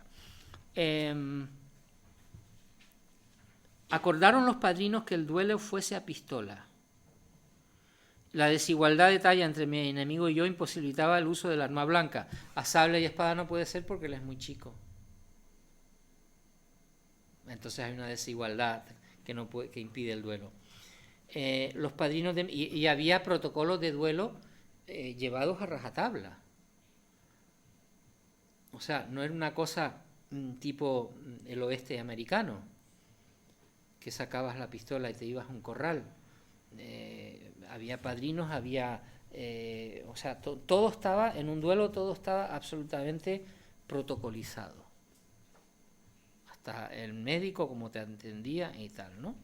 [SPEAKER 1] Acordaron los padrinos que el duelo fuese a pistola. La desigualdad de talla entre mi enemigo y yo imposibilitaba el uso del arma blanca. A sable y espada no puede ser porque él es muy chico. Entonces hay una desigualdad que impide el duelo. Los padrinos y había protocolos de duelo llevados a rajatabla. O sea, no era una cosa tipo el oeste americano, que sacabas la pistola y te ibas a un corral. Había padrinos, o sea, todo estaba, en un duelo todo estaba absolutamente protocolizado. Hasta el médico, como te entendía y tal, ¿no?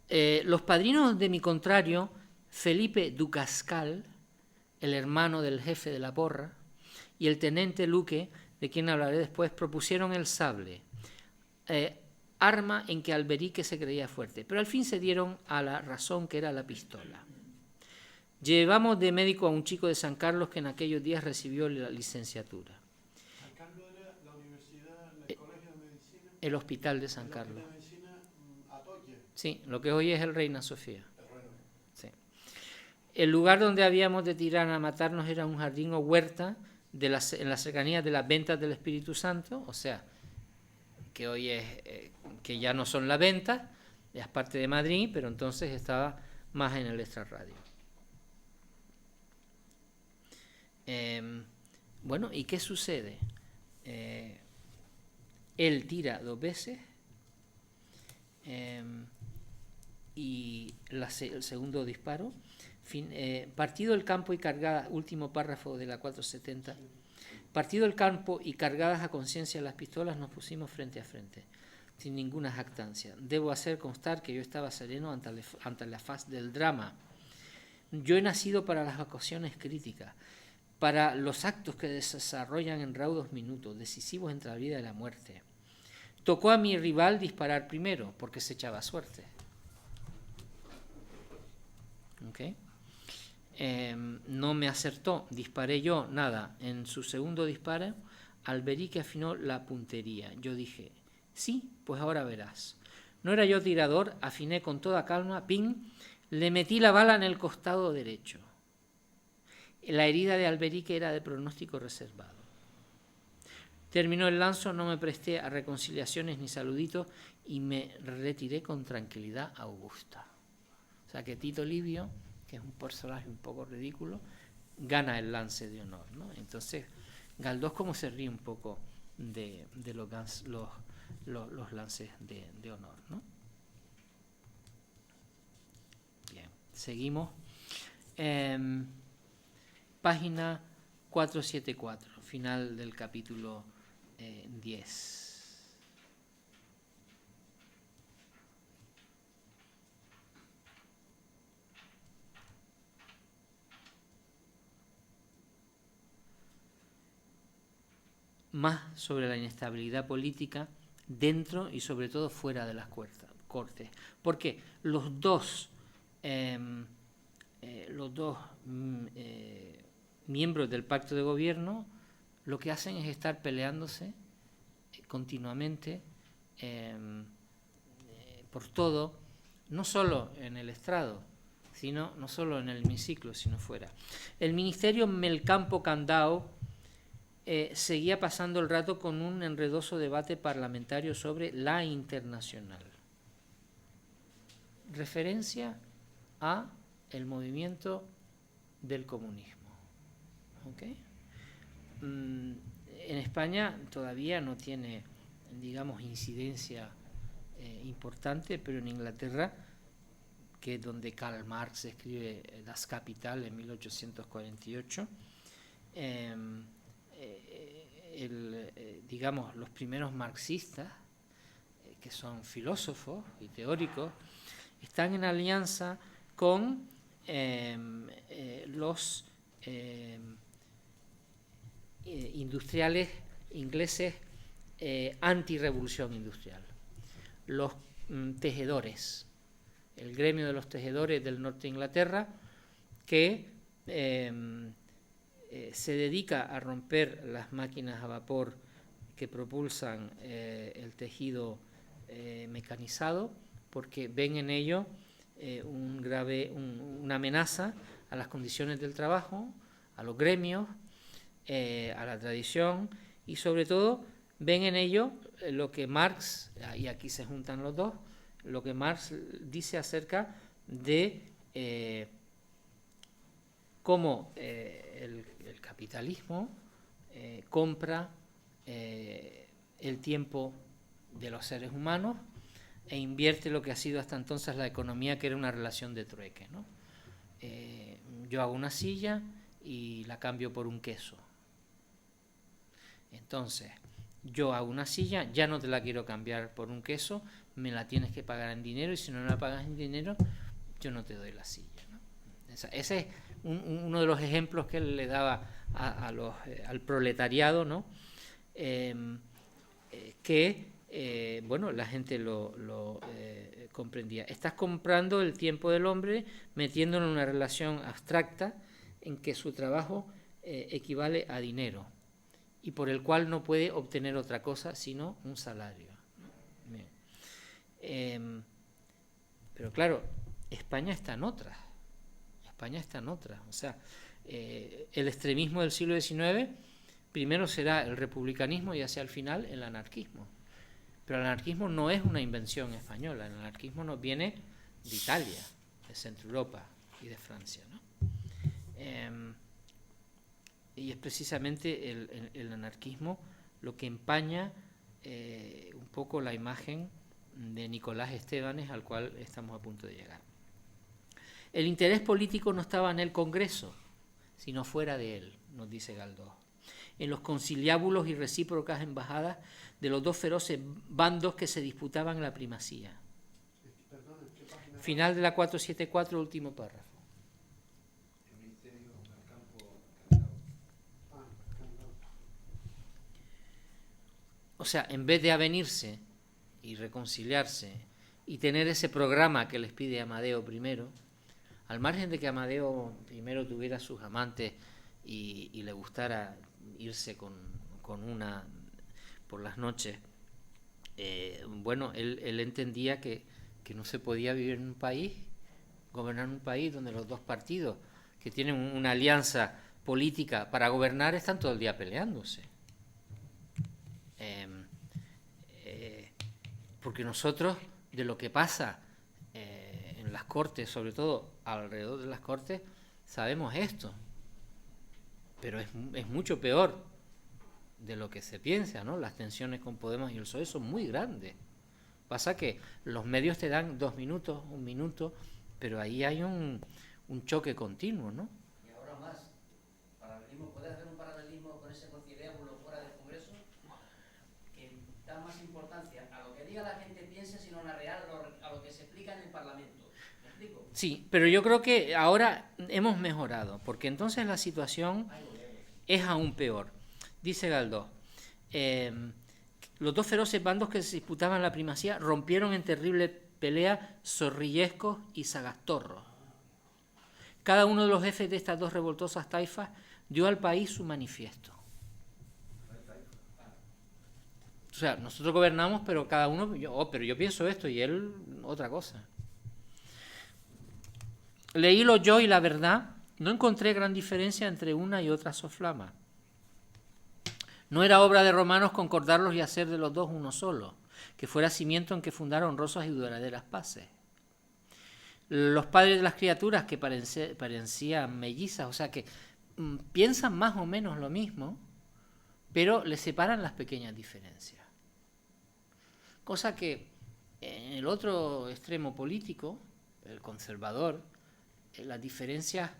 [SPEAKER 1] Los padrinos de mi contrario, Felipe Ducascal, el hermano del jefe de la porra, y el tenente Luque, de quien hablaré después, propusieron el sable, arma en que Alberique se creía fuerte, pero al fin se dieron a la razón, que era la pistola. Llevamos de médico a un chico de San Carlos que en aquellos días recibió la licenciatura.
[SPEAKER 4] ¿San Carlos era la universidad, el colegio de medicina?
[SPEAKER 1] El hospital de San Carlos.
[SPEAKER 4] ¿De medicina Atoque?
[SPEAKER 1] Sí, lo que hoy es el Reina Sofía. Sí. El lugar donde habíamos de tirar a matarnos era un jardín o huerta en las cercanías de las ventas del Espíritu Santo, o sea, que hoy es que ya no son las ventas, es parte de Madrid, pero entonces estaba más en el extrarradio. Bueno, ¿y qué sucede? Él tira 2 veces y el segundo disparo, partido el campo y cargadas, último párrafo de la 470, partido el campo y cargadas a conciencia las pistolas, nos pusimos frente a frente, sin ninguna jactancia. Debo hacer constar que yo estaba sereno ante la faz del drama. Yo he nacido para las ocasiones críticas, para los actos que se desarrollan en raudos minutos, decisivos entre la vida y la muerte. Tocó a mi rival disparar primero, porque se echaba suerte. ¿Okay? No me acertó, disparé yo, nada. En su segundo disparo, Alberique afinó la puntería. Yo dije, sí, pues ahora verás. No era yo tirador, afiné con toda calma, ping, le metí la bala en el costado derecho. La herida de Alberique era de pronóstico reservado. Terminó el lanzo, no me presté a reconciliaciones ni saluditos y me retiré con tranquilidad augusta. O sea que Tito Livio, que es un personaje un poco ridículo, gana el lance de honor, ¿no? Entonces, Galdós como se ríe un poco de los lances de honor, ¿no? Bien, seguimos. Página 474, final del capítulo 10. Más sobre la inestabilidad política dentro y sobre todo fuera de las Cortes. Porque los dos miembros del pacto de gobierno lo que hacen es estar peleándose continuamente por todo, no solo en el estrado, no solo en el hemiciclo, sino fuera. El ministerio Melcampo Candao seguía pasando el rato con un enredoso debate parlamentario sobre la internacional. Referencia a el movimiento del comunismo. ¿Okay? En España todavía no tiene, digamos, incidencia importante, pero en Inglaterra, que es donde Karl Marx escribe Das Kapital en 1848, digamos, los primeros marxistas, que son filósofos y teóricos, están en alianza con los industriales ingleses anti-revolución industrial, los tejedores, el gremio de los tejedores del norte de Inglaterra, que se dedica a romper las máquinas a vapor que propulsan el tejido mecanizado, porque ven en ello una amenaza a las condiciones del trabajo, a los gremios, a la tradición, y sobre todo ven en ello lo que Marx, y aquí se juntan los dos, lo que Marx dice acerca de cómo el capitalismo compra el tiempo de los seres humanos e invierte lo que ha sido hasta entonces la economía, que era una relación de trueque, ¿no? Yo hago una silla y la cambio por un queso. Entonces, yo hago una silla, ya no te la quiero cambiar por un queso, me la tienes que pagar en dinero, y si no la pagas en dinero, yo no te doy la silla, ¿no? Ese es uno de los ejemplos que él le daba al proletariado, ¿no? Bueno, la gente lo comprendía. Estás comprando el tiempo del hombre, metiéndolo en una relación abstracta en que su trabajo equivale a dinero, y por el cual no puede obtener otra cosa sino un salario. Pero claro, España está en otra. O sea, el extremismo del siglo XIX primero será el republicanismo y hacia el final el anarquismo. Pero el anarquismo no es una invención española, el anarquismo nos viene de Italia, de Centro Europa y de Francia, ¿no? Y es precisamente el anarquismo lo que empaña un poco la imagen de Nicolás Estebanes, al cual estamos a punto de llegar. El interés político no estaba en el Congreso, sino fuera de él, nos dice Galdós, en los conciliábulos y recíprocas embajadas de los dos feroces bandos que se disputaban la primacía. Final de la 474, último párrafo. O sea, en vez de avenirse y reconciliarse y tener ese programa que les pide Amadeo I, al margen de que Amadeo I tuviera sus amantes y le gustara irse con una por las noches, bueno, él entendía que no se podía vivir en un país, gobernar un país donde los dos partidos que tienen una alianza política para gobernar están todo el día peleándose. Porque nosotros, de lo que pasa en las Cortes, sobre todo alrededor de las Cortes, sabemos esto. Pero es mucho peor de lo que se piensa, ¿no? Las tensiones con Podemos y el PSOE son muy grandes. Pasa que los medios te dan 2 minutos, 1 minuto, pero ahí hay un choque continuo, ¿no?
[SPEAKER 3] Y ahora más, paralelismo, ¿puede hacer un paralelismo con ese conciliábulo fuera del Congreso? Que da más importancia a lo que diga la gente piensa, sino a lo que se explica en el Parlamento. ¿Me explico?
[SPEAKER 1] Sí, pero yo creo que ahora hemos mejorado, porque entonces la situación es aún peor. Dice Galdós, los dos feroces bandos que se disputaban la primacía rompieron en terrible pelea zorrillescos y sagastorros. Cada uno de los jefes de estas dos revoltosas taifas dio al país su manifiesto. O sea, nosotros gobernamos, pero cada uno, pero yo pienso esto y él otra cosa. Leílo yo y la verdad, no encontré gran diferencia entre una y otra soflama. No era obra de romanos concordarlos y hacer de los dos uno solo, que fuera cimiento en que fundar honrosas y duraderas paces. Los padres de las criaturas que parecían mellizas, o sea que piensan más o menos lo mismo, pero les separan las pequeñas diferencias. Cosa que en el otro extremo político, el conservador, las diferencias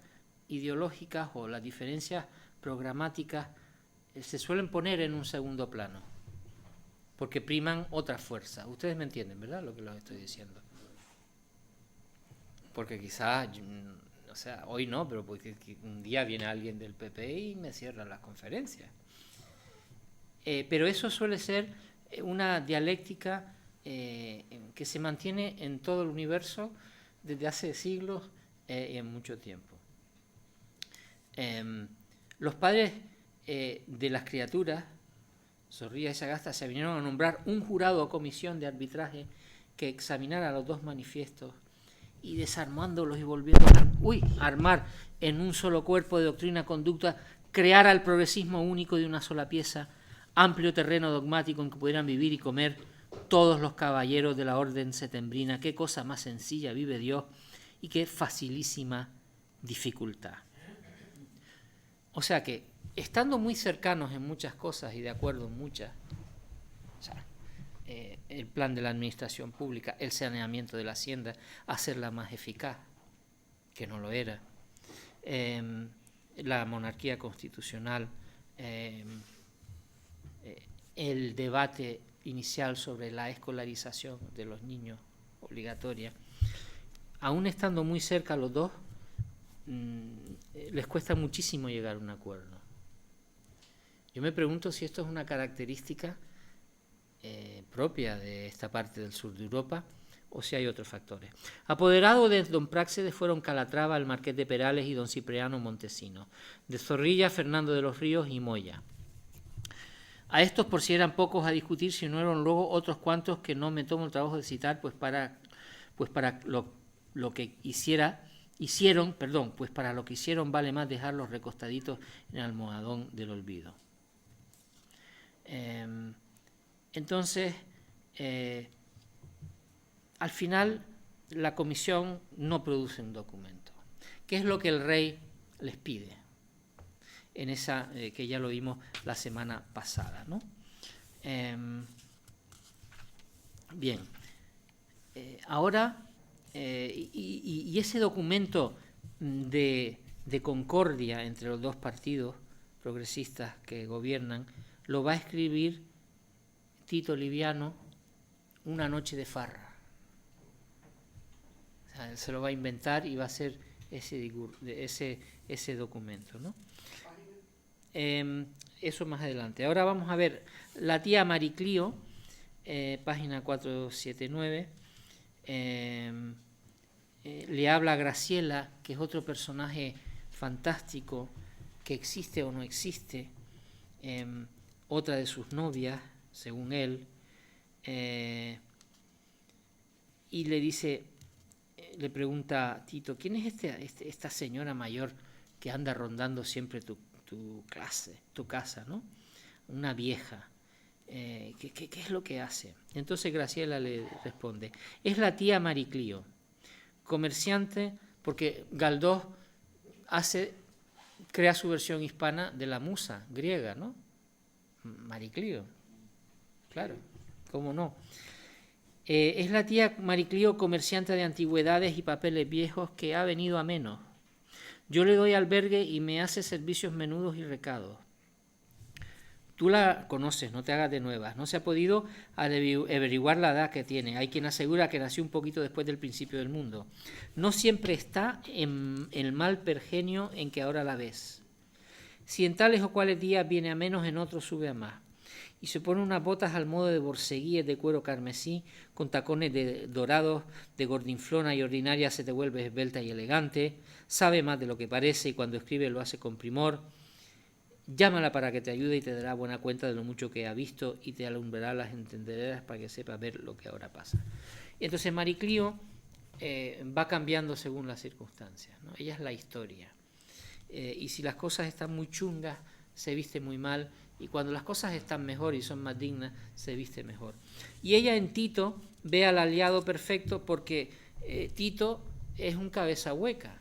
[SPEAKER 1] ideológicas o las diferencias programáticas se suelen poner en un segundo plano, porque priman otras fuerzas. Ustedes me entienden, ¿verdad? Lo que les estoy diciendo. Porque quizás, o sea, hoy no, pero porque un día viene alguien del PP y me cierra las conferencias. Pero eso suele ser una dialéctica que se mantiene en todo el universo desde hace siglos y en mucho tiempo. Los padres de las criaturas, Zorrilla y Sagasta, se vinieron a nombrar un jurado o comisión de arbitraje que examinara los dos manifiestos y desarmándolos y volviendo a armar en un solo cuerpo de doctrina conducta, creara el progresismo único de una sola pieza, amplio terreno dogmático en que pudieran vivir y comer todos los caballeros de la orden setembrina. Qué cosa más sencilla vive Dios y qué facilísima dificultad. O sea que, estando muy cercanos en muchas cosas y de acuerdo en muchas, o sea, el plan de la administración pública, el saneamiento de la hacienda, hacerla más eficaz, que no lo era, la monarquía constitucional, el debate inicial sobre la escolarización de los niños obligatoria, aún estando muy cerca los dos, les cuesta muchísimo llegar a un acuerdo. Yo me pregunto si esto es una característica propia de esta parte del sur de Europa o si hay otros factores. Apoderados de don Práxedes fueron Calatrava, el Marqués de Perales y don Cipriano Montesino. De Zorrilla, Fernando de los Ríos y Moya. A estos, por si eran pocos a discutir, si no eran luego otros cuantos que no me tomo el trabajo de citar, pues para lo que hicieron, vale más dejarlos recostaditos en el almohadón del olvido. Entonces, al final la comisión no produce un documento. ¿Qué es lo que el rey les pide? En esa que ya lo vimos la semana pasada, ¿no? Bien, ahora, y ese documento de concordia entre los dos partidos progresistas que gobiernan, lo va a escribir Tito Liviano una noche de farra. O sea, él se lo va a inventar y va a hacer ese documento, ¿no? Eso más adelante. Ahora vamos a ver la tía Mariclío, página 479, le habla a Graciela, que es otro personaje fantástico, que existe o no existe, otra de sus novias, según él, y le dice, le pregunta a Tito, ¿quién es esta señora mayor que anda rondando siempre tu casa, ¿no? Una vieja. ¿Qué es lo que hace? Entonces Graciela le responde, es la tía Mariclío, comerciante, porque Galdós crea su versión hispana de la musa griega, ¿no? Mariclío, claro, ¿cómo no? Es la tía Mariclío, comerciante de antigüedades y papeles viejos, que ha venido a menos. Yo le doy albergue y me hace servicios menudos y recados. Tú la conoces, no te hagas de nuevas. No se ha podido averiguar la edad que tiene. Hay quien asegura que nació un poquito después del principio del mundo. No siempre está en el mal pergenio en que ahora la ves. Si en tales o cuales días viene a menos, en otros sube a más. Y se pone unas botas al modo de borceguíes de cuero carmesí, con tacones dorados, de gordinflona y ordinaria se te vuelve esbelta y elegante, sabe más de lo que parece y cuando escribe lo hace con primor. Llámala para que te ayude y te dará buena cuenta de lo mucho que ha visto y te alumbrará las entendederas para que sepas ver lo que ahora pasa. Y entonces Mariclío va cambiando según las circunstancias, ¿no? Ella es la historia. Y si las cosas están muy chungas, se viste muy mal, y cuando las cosas están mejor y son más dignas, se viste mejor. Y ella en Tito ve al aliado perfecto porque Tito es un cabeza hueca.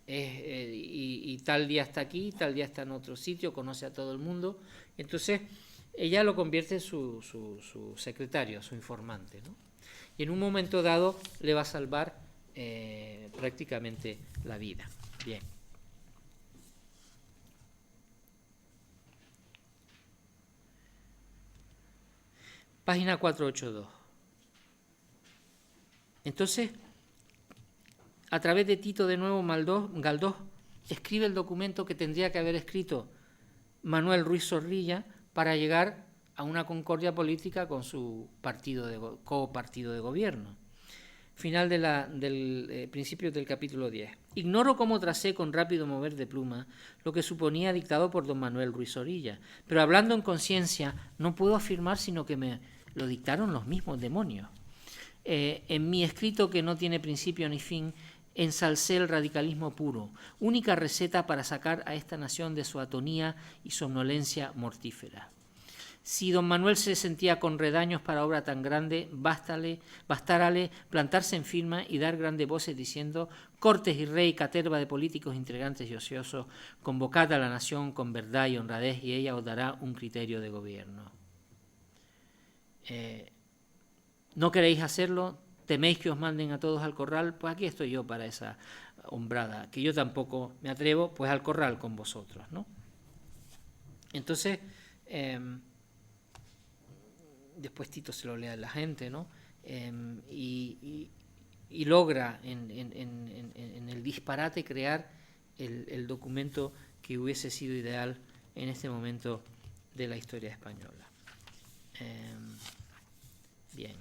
[SPEAKER 1] Y tal día está aquí, tal día está en otro sitio, conoce a todo el mundo. Entonces ella lo convierte en su secretario, su informante, ¿no? Y en un momento dado le va a salvar prácticamente la vida. Bien. Página 482. Entonces, a través de Tito de nuevo, Galdós escribe el documento que tendría que haber escrito Manuel Ruiz Zorrilla para llegar a una concordia política con su copartido de gobierno. Final del principio del capítulo 10. Ignoro cómo tracé con rápido mover de pluma lo que suponía dictado por don Manuel Ruiz Zorrilla, pero hablando en conciencia no puedo afirmar sino que me lo dictaron los mismos demonios. En mi escrito, que no tiene principio ni fin, ensalcé el radicalismo puro, única receta para sacar a esta nación de su atonía y somnolencia mortífera. Si don Manuel se sentía con redaños para obra tan grande, bastárale plantarse en firma y dar grandes voces diciendo: Cortes y rey, caterva de políticos intrigantes y ociosos, convocad a la nación con verdad y honradez y ella os dará un criterio de gobierno. ¿No queréis hacerlo? ¿Teméis que os manden a todos al corral? Pues aquí estoy yo para esa hombrada, que yo tampoco me atrevo, pues al corral con vosotros, ¿no? Entonces, después Tito se lo lee a la gente, ¿no? Y logra en el disparate crear el documento que hubiese sido ideal en este momento de la historia española. Bien.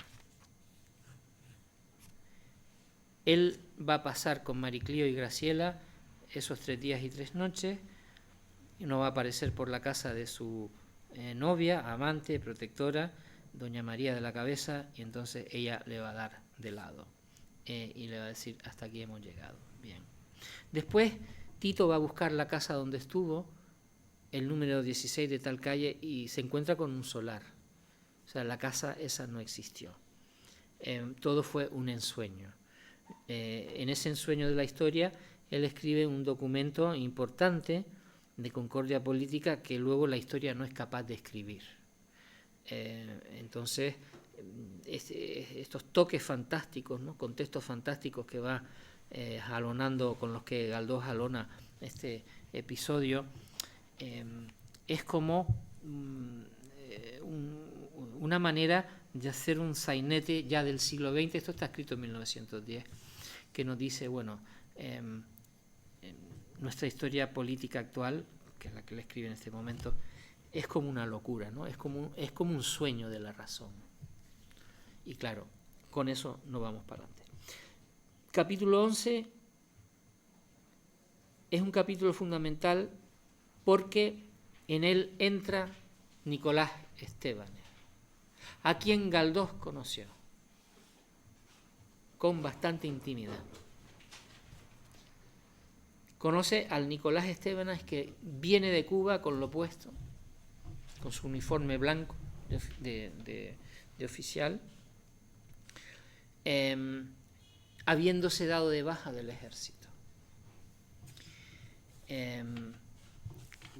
[SPEAKER 1] Él va a pasar con Mariclío y Graciela esos 3 días y 3 noches, y no va a aparecer por la casa de su novia, amante, protectora, doña María de la Cabeza, y entonces ella le va a dar de lado y le va a decir: hasta aquí hemos llegado. Bien. Después Tito va a buscar la casa donde estuvo, el número 16 de tal calle, y se encuentra con un solar. sea, la casa esa no existió. Todo fue un ensueño. En ese ensueño de la historia, él escribe un documento importante de concordia política que luego la historia no es capaz de escribir. Entonces, estos toques fantásticos, ¿no? Contextos fantásticos que va jalonando, con los que Galdós jalona este episodio, es como una manera de hacer un sainete ya del siglo XX. Esto está escrito en 1910, que nos dice, bueno, nuestra historia política actual, que es la que él escribe en este momento, es como una locura, ¿no? Es como un sueño de la razón. Y claro, con eso no vamos para adelante. Capítulo 11 es un capítulo fundamental porque en él entra Nicolás Estébanez, a quien Galdós conoció con bastante intimidad. Conoce al Nicolás Estébanez que viene de Cuba con lo puesto, con su uniforme blanco de oficial, habiéndose dado de baja del ejército.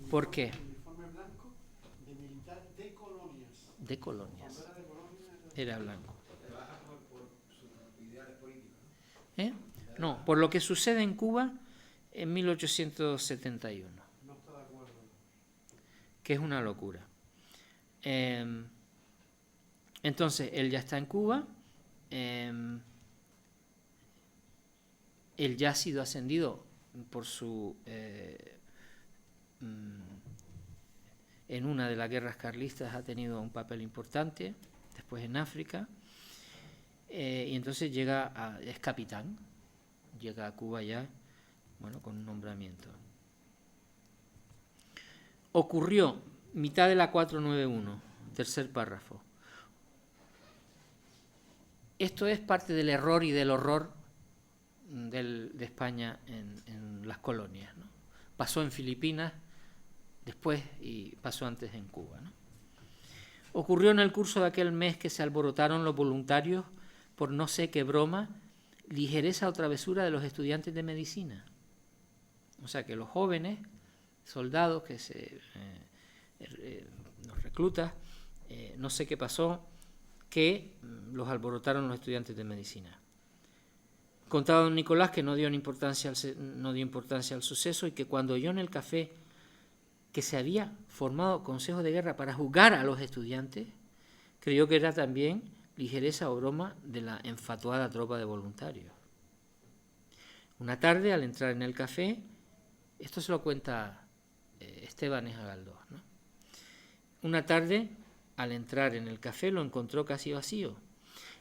[SPEAKER 1] ¿Por qué?
[SPEAKER 4] Uniforme blanco de militar de colonias.
[SPEAKER 1] De colonias.
[SPEAKER 4] Cuando era de colonias
[SPEAKER 1] Era blanco.
[SPEAKER 2] Se baja por sus ideales políticos, ¿no?
[SPEAKER 1] No, por lo que sucede en Cuba en 1871.
[SPEAKER 4] no está de acuerdo.
[SPEAKER 1] Que es una locura. Entonces, él ya está en Cuba, él ya ha sido ascendido por su en una de las guerras carlistas, ha tenido un papel importante, después en África, y entonces es capitán, llega a Cuba ya, bueno, con un nombramiento. Ocurrió mitad de la 491, tercer párrafo. Esto es parte del error y del horror de España en las colonias, ¿no? Pasó en Filipinas, después y pasó antes en Cuba, ¿no? Ocurrió en el curso de aquel mes que se alborotaron los voluntarios por no sé qué broma, ligereza o travesura de los estudiantes de medicina. O sea que los jóvenes soldados que los reclutas, no sé qué pasó, que los alborotaron los estudiantes de medicina. Contaba don Nicolás que no dio importancia al suceso y que cuando oyó en el café que se había formado consejo de guerra para juzgar a los estudiantes, creyó que era también ligereza o broma de la enfatuada tropa de voluntarios. Una tarde, al entrar en el café, esto se lo cuenta Estébanez a Galdós, ¿no? Una tarde, al entrar en el café, lo encontró casi vacío.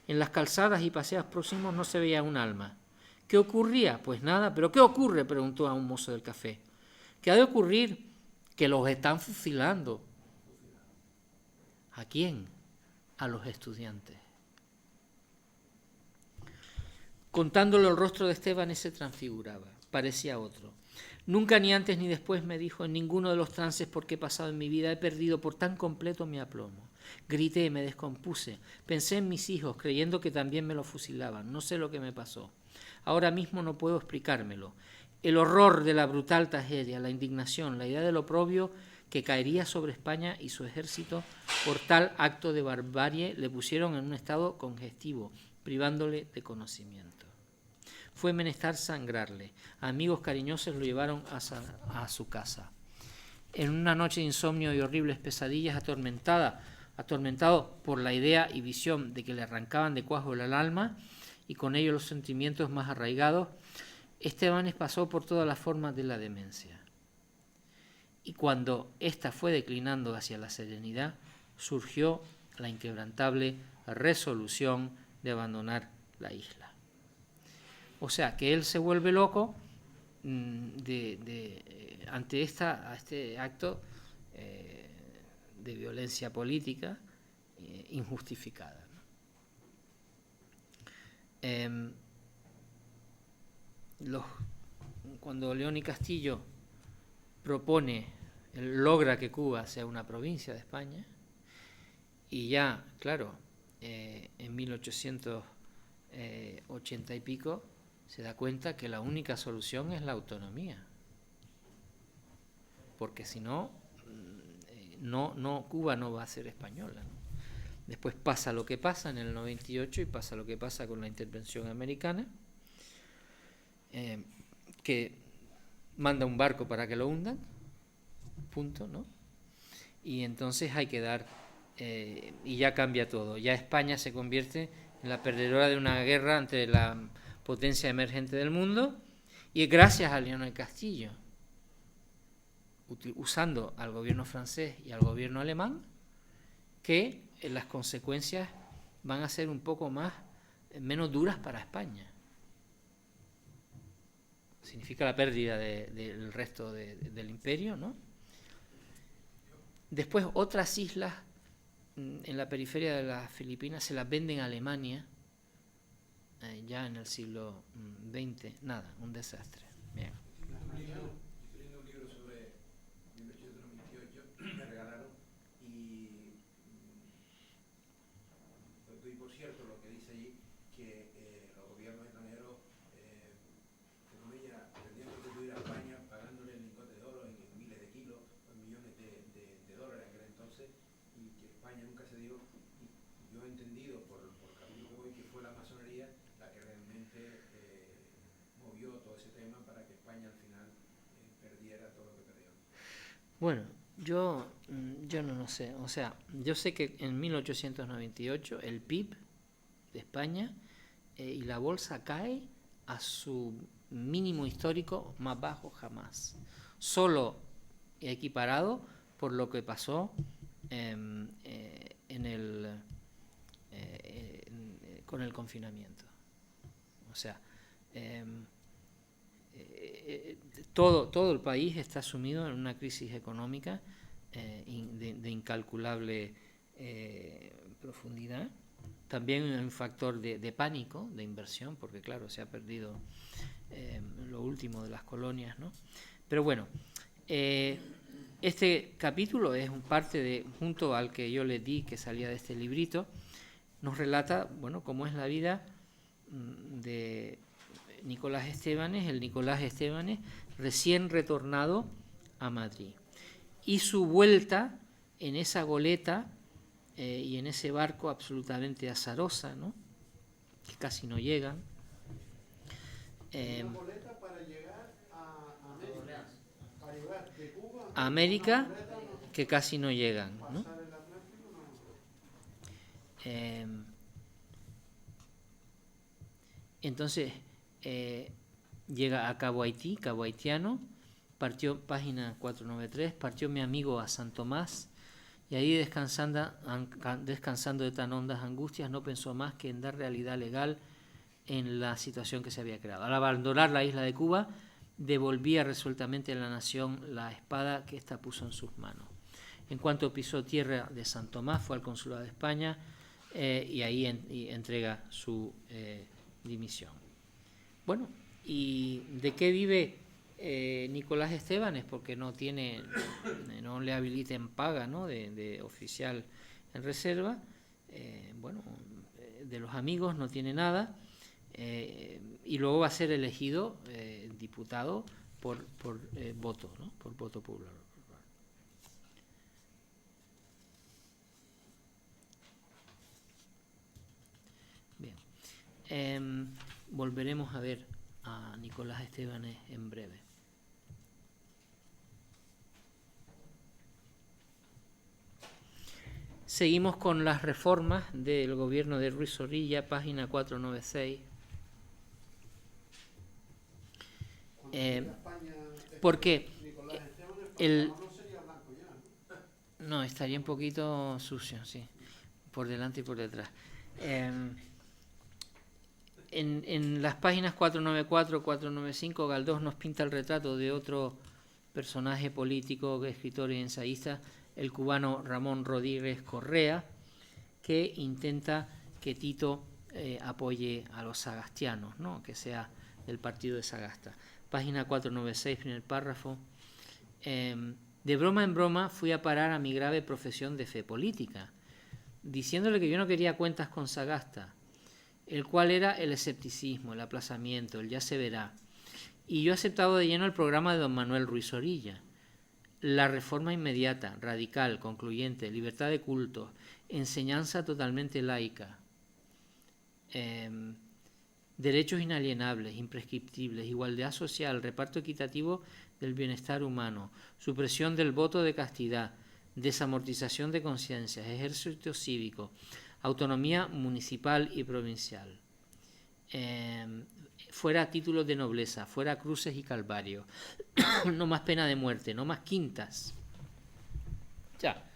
[SPEAKER 1] En las calzadas y paseos próximos no se veía un alma. ¿Qué ocurría? Pues nada. ¿Pero qué ocurre?, preguntó a un mozo del café. ¿Qué ha de ocurrir? Que los están fusilando. ¿A quién? A los estudiantes. Contándole el rostro de Estébanez se transfiguraba, parecía otro. Nunca, ni antes ni después, me dijo, en ninguno de los trances por que he pasado en mi vida he perdido por tan completo mi aplomo. Grité, me descompuse, pensé en mis hijos, creyendo que también me los fusilaban. No sé lo que me pasó. Ahora mismo no puedo explicármelo. El horror de la brutal tragedia, la indignación, la idea del oprobio que caería sobre España y su ejército por tal acto de barbarie le pusieron en un estado congestivo, privándole de conocimiento. Fue menester sangrarle. Amigos cariñosos lo llevaron a su casa. En una noche de insomnio y horribles pesadillas, atormentado por la idea y visión de que le arrancaban de cuajo el alma y con ello los sentimientos más arraigados, Estébanez pasó por todas las formas de la demencia. Y cuando ésta fue declinando hacia la serenidad, surgió la inquebrantable resolución de abandonar la isla. O sea, que él se vuelve loco ante este acto de violencia política injustificada, ¿no? Cuando León y Castillo logra que Cuba sea una provincia de España, Y ya, claro, en 1880 y pico se da cuenta que la única solución es la autonomía. Porque si no, Cuba no va a ser española, ¿no? Después pasa lo que pasa en el 98 y pasa lo que pasa con la intervención americana, que manda un barco para que lo hundan, punto, ¿no? Y entonces hay que dar, y ya cambia todo. Ya España se convierte en la perdedora de una guerra entre la potencia emergente del mundo, y gracias a Leonel Castillo, usando al gobierno francés y al gobierno alemán, que las consecuencias van a ser un poco menos duras para España. Significa la pérdida del resto del imperio, ¿no? Después otras islas en la periferia de las Filipinas se las venden a Alemania ya en el siglo XX. Nada, un desastre. Bien.
[SPEAKER 2] Estoy leyendo un libro sobre 1898, me regalaron, y doy por cierto lo que dice allí, que los gobiernos extranjeros, pretendiendo contribuir a España, pagándole lingotes de oro en miles de kilos, o en millones de dólares en aquel entonces, y que España nunca se dio. Y yo he entendido por camino que voy que fue la masonería la que realmente movió todo ese tema para que España al final perdiera todo lo que perdió.
[SPEAKER 1] Bueno, yo no lo sé. O sea, yo sé que en 1898 el PIB de España y la bolsa cae a su mínimo histórico más bajo jamás. Solo equiparado por lo que pasó con el confinamiento. O sea, todo el país está sumido en una crisis económica de incalculable profundidad. También un factor de pánico, de inversión, porque claro, se ha perdido lo último de las colonias, ¿no? Pero bueno, este capítulo es parte junto al que yo les di, que salía de este librito, nos relata, bueno, cómo es la vida de Nicolás Estebanes, el Nicolás Estebanes recién retornado a Madrid, y su vuelta en esa goleta y en ese barco absolutamente azarosa, ¿no? Que casi no llegan.
[SPEAKER 4] Una boleta para llegar a América, para llegar de Cuba
[SPEAKER 1] A América, que casi no llegan, ¿no?
[SPEAKER 4] pasar el Atlántico, no.
[SPEAKER 1] Entonces llega a Cabo Haití, Cabo Haitiano, partió, página 493, partió mi amigo a San Tomás, y ahí descansando de tan hondas angustias, no pensó más que en dar realidad legal en la situación que se había creado. Al abandonar la isla de Cuba, devolvía resueltamente a la nación la espada que ésta puso en sus manos. En cuanto pisó tierra de San Tomás, fue al Consulado de España y ahí entrega su dimisión. Bueno, ¿y de qué vive Nicolás Estebanes? Porque no le habiliten paga, ¿no? de oficial en reserva. Bueno, de los amigos no tiene nada, y luego va a ser elegido diputado por voto, ¿no? Por voto popular. Bien, volveremos a ver a Nicolás Estebanes en breve. Seguimos con las reformas del gobierno de Ruiz Zorrilla, página 496. Porque no, estaría un poquito sucio, sí, por delante y por detrás. En las páginas 494, 495, Galdós nos pinta el retrato de otro personaje político, escritor y ensayista, el cubano Ramón Rodríguez Correa, que intenta que Tito apoye a los sagastianos, ¿no? Que sea del partido de Sagasta. Página 496, primer párrafo. De broma en broma fui a parar a mi grave profesión de fe política. diciéndole que yo no quería cuentas con Sagasta, el cual era el escepticismo, el aplazamiento, el ya se verá. Y yo he aceptado de lleno el programa de don Manuel Ruiz Orilla. La reforma inmediata, radical, concluyente, libertad de cultos, enseñanza totalmente laica, derechos inalienables, imprescriptibles, igualdad social, reparto equitativo del bienestar humano, supresión del voto de castidad, desamortización de conciencias, ejército cívico, autonomía municipal y provincial. Fuera títulos de nobleza, fuera cruces y calvarios, no más pena de muerte, no más quintas. Ya,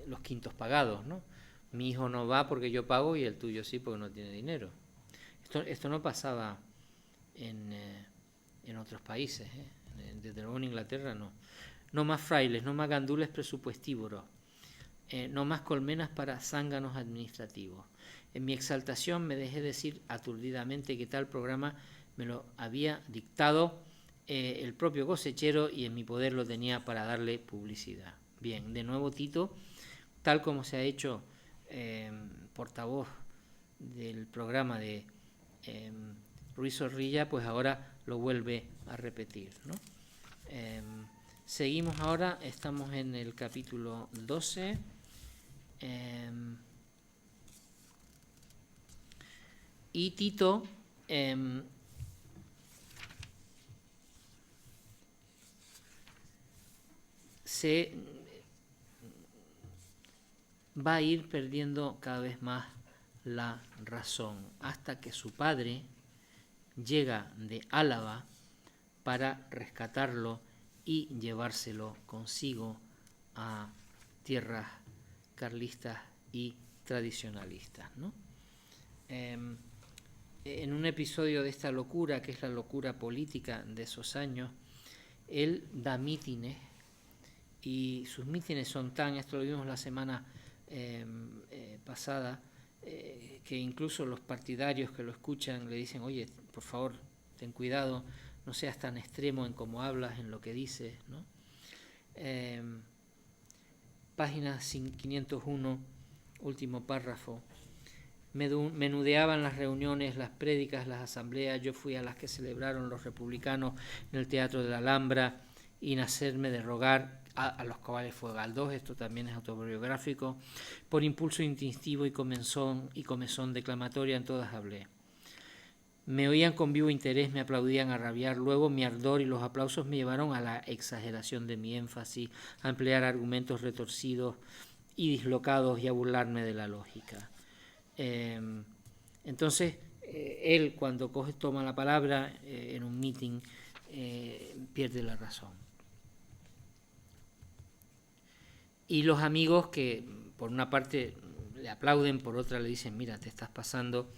[SPEAKER 1] los quintos pagados, ¿no? Mi hijo no va porque yo pago y el tuyo sí porque no tiene dinero. Esto no pasaba en otros países, ¿eh? Desde luego en Inglaterra no. No más frailes, no más gandules presupuestívoros, no más colmenas para zánganos administrativos. En mi exaltación me dejé decir aturdidamente que tal programa me lo había dictado el propio cosechero y en mi poder lo tenía para darle publicidad. Bien, de nuevo Tito, tal como se ha hecho portavoz del programa de Ruiz Orilla, pues ahora lo vuelve a repetir, ¿no? Seguimos ahora, estamos en el capítulo 12. Y Tito se va a ir perdiendo cada vez más la razón hasta que su padre llega de Álava para rescatarlo y llevárselo consigo a tierras carlistas y tradicionalistas, ¿no? En un episodio de esta locura, que es la locura política de esos años, él da mítines y sus mítines son tan, esto lo vimos la semana pasada, que incluso los partidarios que lo escuchan le dicen, oye, por favor, ten cuidado, no seas tan extremo en cómo hablas, en lo que dices, ¿no? Página 501, último párrafo. Menudeaban las reuniones, las prédicas, las asambleas. Yo fui a las que celebraron los republicanos en el Teatro de la Alhambra, y nacerme de rogar a los cuales fue Galdós, esto también es autobiográfico, por impulso instintivo y comezón declamatoria, en todas hablé. Me oían con vivo interés, me aplaudían a rabiar, luego mi ardor y los aplausos me llevaron a la exageración de mi énfasis, a emplear argumentos retorcidos y dislocados y a burlarme de la lógica. Entonces, él cuando toma la palabra en un meeting, pierde la razón. Y los amigos que por una parte le aplauden, por otra le dicen, mira, te estás pasando,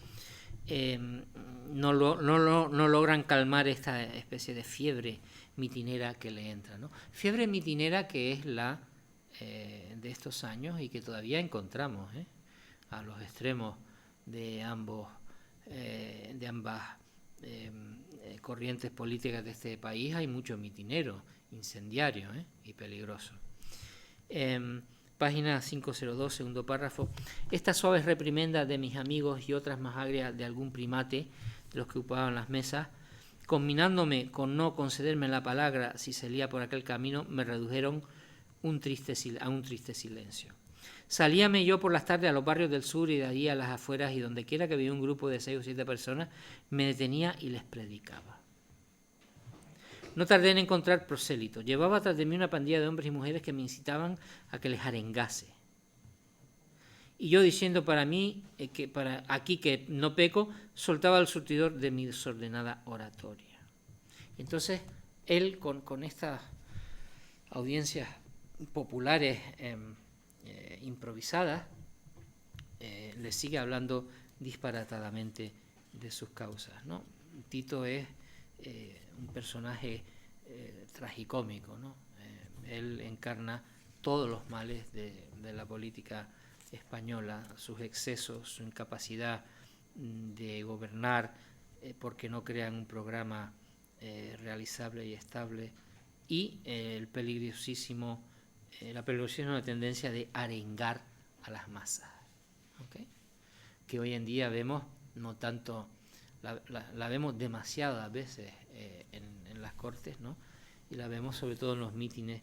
[SPEAKER 1] no logran calmar esta especie de fiebre mitinera que le entra, ¿no? Fiebre mitinera que es la de estos años y que todavía encontramos, a los extremos de ambas corrientes políticas de este país. Hay mucho mitinero, incendiario y peligroso. Página 502, segundo párrafo. Estas suaves reprimendas de mis amigos y otras más agrias de algún primate de los que ocupaban las mesas, combinándome con no concederme la palabra si salía por aquel camino, me redujeron a un triste silencio. Salíame yo por las tardes a los barrios del sur y de allí a las afueras, y donde quiera que había un grupo de 6 o 7 personas, me detenía y les predicaba. No tardé en encontrar prosélitos. Llevaba tras de mí una pandilla de hombres y mujeres que me incitaban a que les arengase. Y yo, diciendo para mí aquí que no peco, soltaba el surtidor de mi desordenada oratoria. Entonces, él con estas audiencias populares improvisadas, le sigue hablando disparatadamente de sus causas, ¿no? Tito es un personaje tragicómico, ¿no? Él encarna todos los males de la política española, sus excesos, su incapacidad de gobernar, porque no crean un programa realizable y estable, y la peligrosísima tendencia de arengar a las masas, ¿ok? Que hoy en día vemos, no tanto, la vemos demasiadas veces en las Cortes, ¿no? Y la vemos sobre todo en los mítines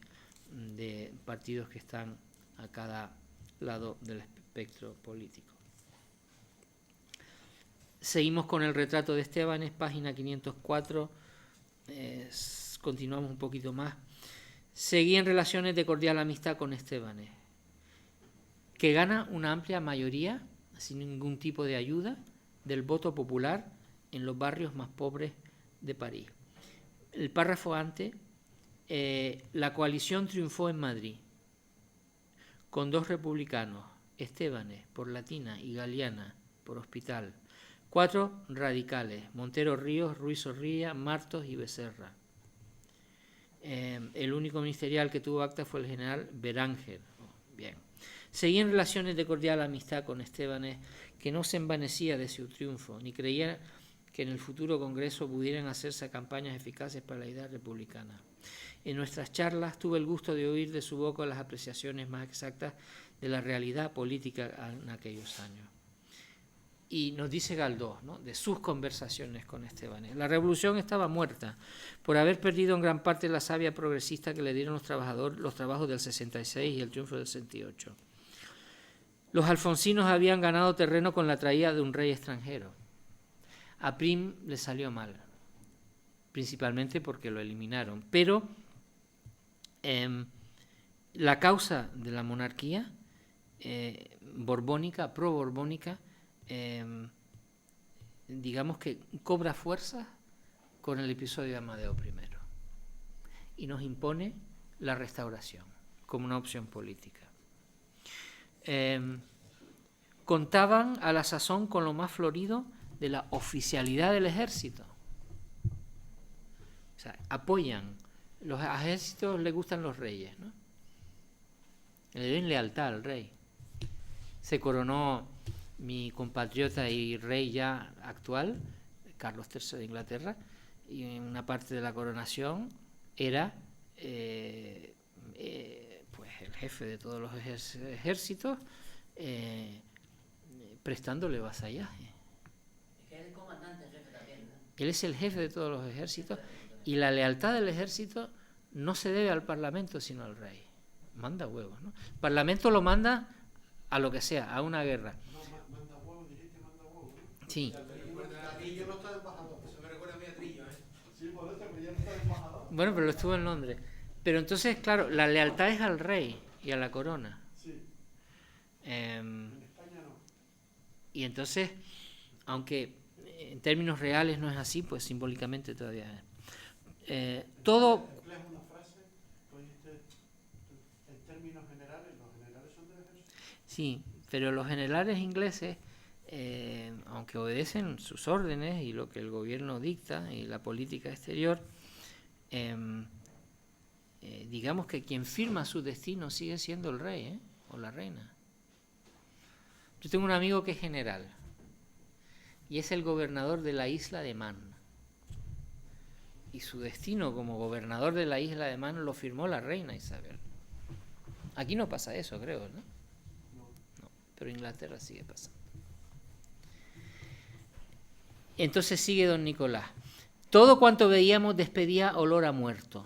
[SPEAKER 1] de partidos que están a cada lado del espectro político. Seguimos con el retrato de Estébanes, página 504, continuamos un poquito más. Seguí en relaciones de cordial amistad con Estébanes, que gana una amplia mayoría, sin ningún tipo de ayuda, del voto popular en los barrios más pobres de París. El párrafo antes, la coalición triunfó en Madrid, con 2 republicanos, Estébanes por Latina y Galeana por Hospital, 4 radicales, Montero Ríos, Ruiz Zorrilla, Martos y Becerra. El único ministerial que tuvo acta fue el general Beránger. Bien. Seguí en relaciones de cordial amistad con Estébanes, que no se envanecía de su triunfo, ni creía que en el futuro Congreso pudieran hacerse campañas eficaces para la idea republicana. En nuestras charlas tuve el gusto de oír de su boca las apreciaciones más exactas de la realidad política en aquellos años. Y nos dice Galdós, ¿no?, de sus conversaciones con Estébanes. La revolución estaba muerta por haber perdido en gran parte la savia progresista que le dieron los trabajos del 66 y el triunfo del 68. Los alfonsinos habían ganado terreno con la traída de un rey extranjero. A Prim le salió mal, principalmente porque lo eliminaron. Pero la causa de la monarquía borbónica, pro-borbónica, digamos que cobra fuerza con el episodio de Amadeo I y nos impone la restauración como una opción política. Contaban a la sazón con lo más florido de la oficialidad del ejército. O sea, apoyan. Los ejércitos les gustan los reyes, ¿no? Le deben lealtad al rey. Se coronó mi compatriota y rey ya actual, Carlos III de Inglaterra, y en una parte de la coronación era pues el jefe de todos los ejércitos, prestándole vasallaje.
[SPEAKER 3] Es que es el comandante jefe también, ¿no?
[SPEAKER 1] Él es el jefe de todos los ejércitos y la lealtad del ejército no se debe al Parlamento sino al rey. Manda huevos, ¿no? El Parlamento lo manda a lo que sea, a una guerra.
[SPEAKER 4] No, manda huevos, dijiste manda huevos, ¿no?
[SPEAKER 1] Sí.
[SPEAKER 4] Y yo no estoy embajador.
[SPEAKER 2] Eso me recuerda a mí a Trillo, ¿eh?
[SPEAKER 4] Sí, por eso, pero yo no estoy embajador.
[SPEAKER 1] Bueno, pero lo estuvo en Londres. Pero entonces, claro, la lealtad es al rey y a la corona.
[SPEAKER 4] Sí. En España no.
[SPEAKER 1] Y entonces, aunque en términos reales no es así, pues simbólicamente todavía es. Todo...
[SPEAKER 4] Empleas una frase, tú dijiste, en términos generales, los generales son del ejército.
[SPEAKER 1] Sí, pero los generales ingleses, aunque obedecen sus órdenes y lo que el gobierno dicta y la política exterior, digamos que quien firma su destino sigue siendo el rey, o la reina. Yo tengo un amigo que es general y es el gobernador de la isla de Man. Y su destino como gobernador de la isla de Man lo firmó la reina Isabel. Aquí no pasa eso, creo, ¿no? No, pero Inglaterra sigue pasando. Entonces sigue don Nicolás. Todo cuanto veíamos despedía olor a muerto.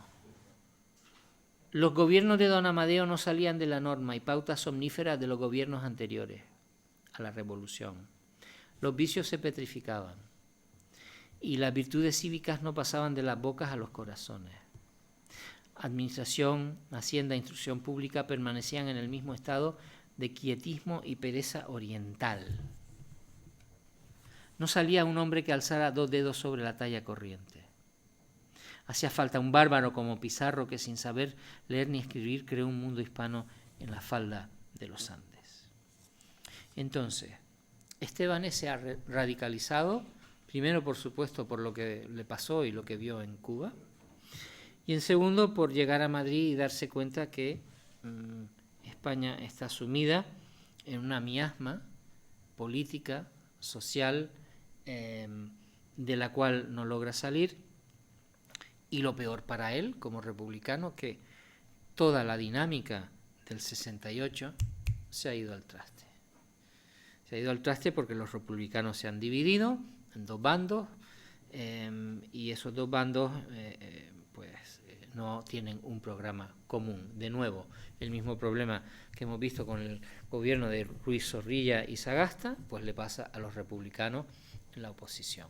[SPEAKER 1] Los gobiernos de don Amadeo no salían de la norma y pautas somníferas de los gobiernos anteriores a la revolución. Los vicios se petrificaban y las virtudes cívicas no pasaban de las bocas a los corazones. Administración, hacienda, instrucción pública permanecían en el mismo estado de quietismo y pereza oriental. No salía un hombre que alzara 2 dedos sobre la talla corriente. Hacía falta un bárbaro como Pizarro que sin saber leer ni escribir creó un mundo hispano en la falda de los Andes. Entonces, Estébanes se ha radicalizado, primero por supuesto por lo que le pasó y lo que vio en Cuba, y en segundo por llegar a Madrid y darse cuenta que España está sumida en una miasma política, social, de la cual no logra salir, y lo peor para él como republicano, que toda la dinámica del 68 se ha ido al traste. Se ha ido al traste porque los republicanos se han dividido en dos bandos, y esos dos bandos no tienen un programa común. De nuevo, el mismo problema que hemos visto con el gobierno de Ruiz Zorrilla y Sagasta, pues le pasa a los republicanos en la oposición,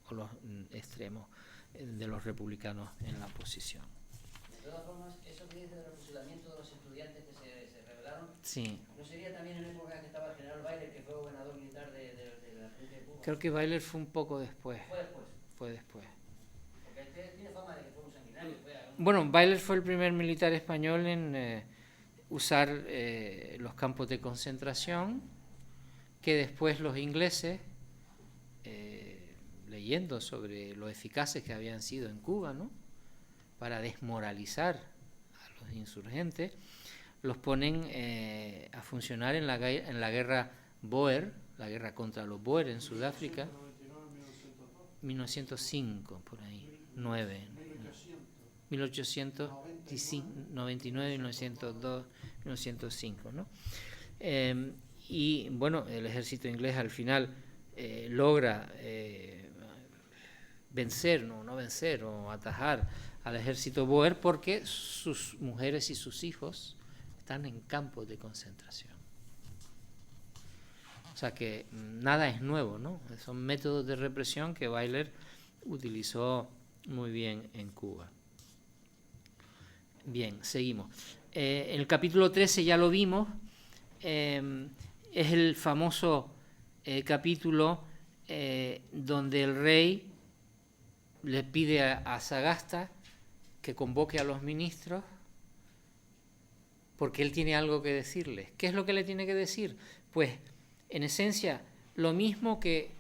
[SPEAKER 1] o los extremos de los republicanos en la oposición.
[SPEAKER 3] De todas formas, eso que dice del fusilamiento de los estudiantes que se rebelaron,
[SPEAKER 1] Sí.
[SPEAKER 3] ¿no sería también en época en que estaba el general Bailler, que fue gobernador militar de la provincia de Cuba?
[SPEAKER 1] Creo que Bailler fue un poco después.
[SPEAKER 3] Fue después. Porque él tiene fama de que fue un sanguinario.
[SPEAKER 1] Bueno, Bailler fue el primer militar español en usar los campos de concentración, que después los ingleses, leyendo sobre lo eficaces que habían sido en Cuba, ¿no?, para desmoralizar a los insurgentes, los ponen a funcionar en la guerra Boer, la guerra contra los Boer en Sudáfrica, 1905, por ahí, 1899, 1902, 1905, ¿no? Y bueno, el ejército inglés al final logra vencer, no vencer o atajar al ejército Boer, porque sus mujeres y sus hijos están en campos de concentración. O sea que nada es nuevo, ¿no? Son métodos de represión que Bailler utilizó muy bien en Cuba. Bien, seguimos. En el capítulo 13 ya lo vimos, es el famoso capítulo donde el rey le pide a Sagasta que convoque a los ministros porque él tiene algo que decirles. ¿Qué es lo que le tiene que decir? Pues, en esencia, lo mismo que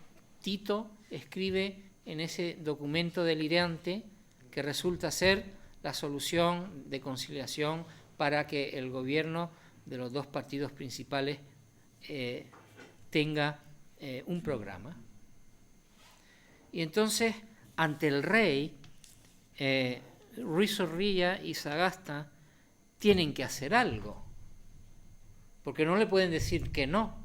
[SPEAKER 1] Tito escribe en ese documento delirante que resulta ser la solución de conciliación para que el gobierno de los dos partidos principales tenga un programa. Y entonces, ante el rey, Ruiz Zorrilla y Sagasta tienen que hacer algo, porque no le pueden decir que no.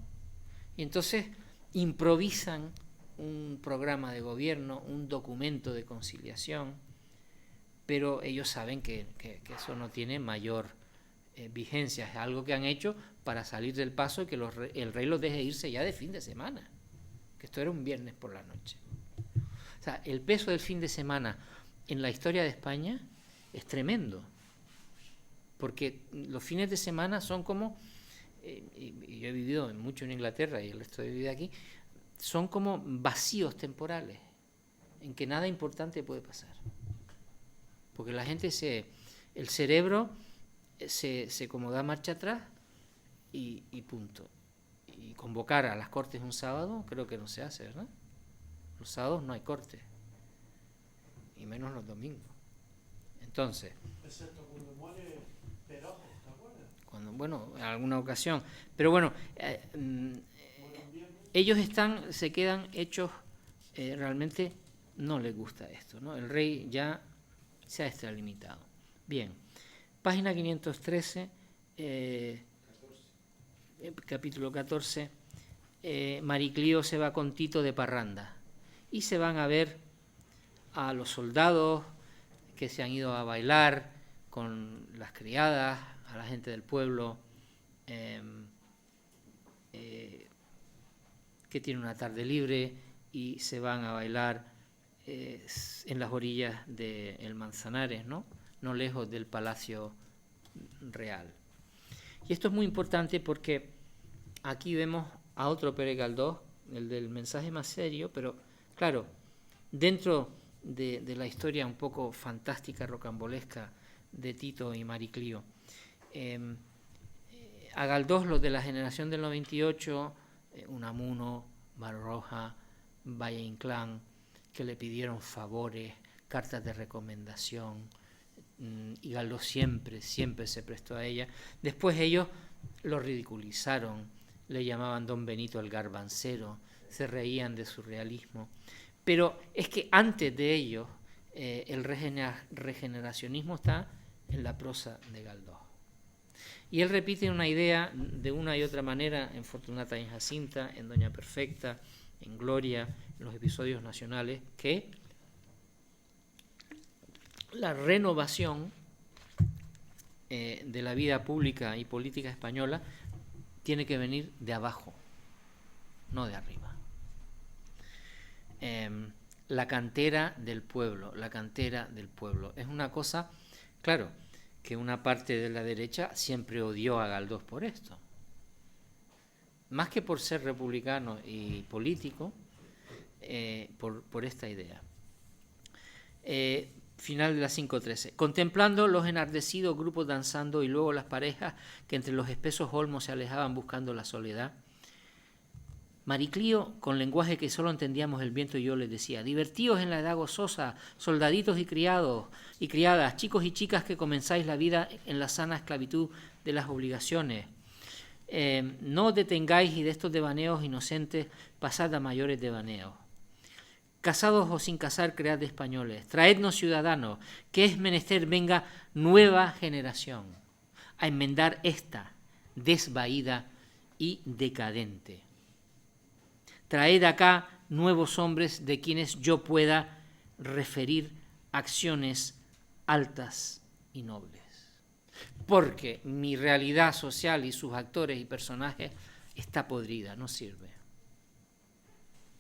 [SPEAKER 1] Y entonces improvisan un programa de gobierno, un documento de conciliación, pero ellos saben que eso no tiene mayor vigencia, es algo que han hecho para salir del paso y que el rey los deje irse ya de fin de semana, que esto era un viernes por la noche. O sea, el peso del fin de semana en la historia de España es tremendo, porque los fines de semana son como, y yo he vivido mucho en Inglaterra y el resto he vivido aquí, son como vacíos temporales en que nada importante puede pasar, porque la gente el cerebro se como da marcha atrás y punto. Y convocar a las cortes un sábado creo que no se hace, ¿verdad? Los sábados no hay cortes, y menos los domingos. Entonces,
[SPEAKER 4] excepto cuando muere Perojo, ¿te acuerdas?
[SPEAKER 1] Bueno, en alguna ocasión, pero bueno, ellos se quedan hechos, realmente no les gusta esto, ¿no? El rey ya se ha extralimitado. Bien, página 513, capítulo 14, Mariclío se va con Tito de parranda y se van a ver a los soldados que se han ido a bailar con las criadas, a la gente del pueblo, que tiene una tarde libre y se van a bailar en las orillas del Manzanares, ¿no? No lejos del Palacio Real. Y esto es muy importante porque aquí vemos a otro Pérez Galdós, el del mensaje más serio, pero claro, dentro de la historia un poco fantástica, rocambolesca de Tito y Mariclío. A Galdós, los de la generación del 98, Unamuno, Barroja, Valle Inclán, que le pidieron favores, cartas de recomendación, y Galdós siempre se prestó a ella. Después ellos lo ridiculizaron, le llamaban Don Benito el Garbancero, se reían de su realismo. Pero es que antes de ellos, el regeneracionismo está en la prosa de Galdós. Y él repite una idea de una y otra manera en Fortunata y Jacinta, en Doña Perfecta, en Gloria, en los episodios nacionales, que la renovación de la vida pública y política española tiene que venir de abajo, no de arriba. La cantera del pueblo, la cantera del pueblo. Es una cosa, claro, que una parte de la derecha siempre odió a Galdós por esto. Más que por ser republicano y político, por esta idea. Final de la 5.13. Contemplando los enardecidos grupos danzando y luego las parejas que entre los espesos olmos se alejaban buscando la soledad, Mariclío, con lenguaje que solo entendíamos el viento y yo, les decía: divertíos en la edad gozosa, soldaditos y criados y criadas, chicos y chicas que comenzáis la vida en la sana esclavitud de las obligaciones. No os detengáis y de estos devaneos inocentes pasad a mayores devaneos. Casados o sin casar, cread de españoles. Traednos ciudadanos, que es menester venga nueva generación a enmendar esta desvaída y decadente. Traed acá nuevos hombres de quienes yo pueda referir acciones altas y nobles. Porque mi realidad social y sus actores y personajes está podrida, no sirve.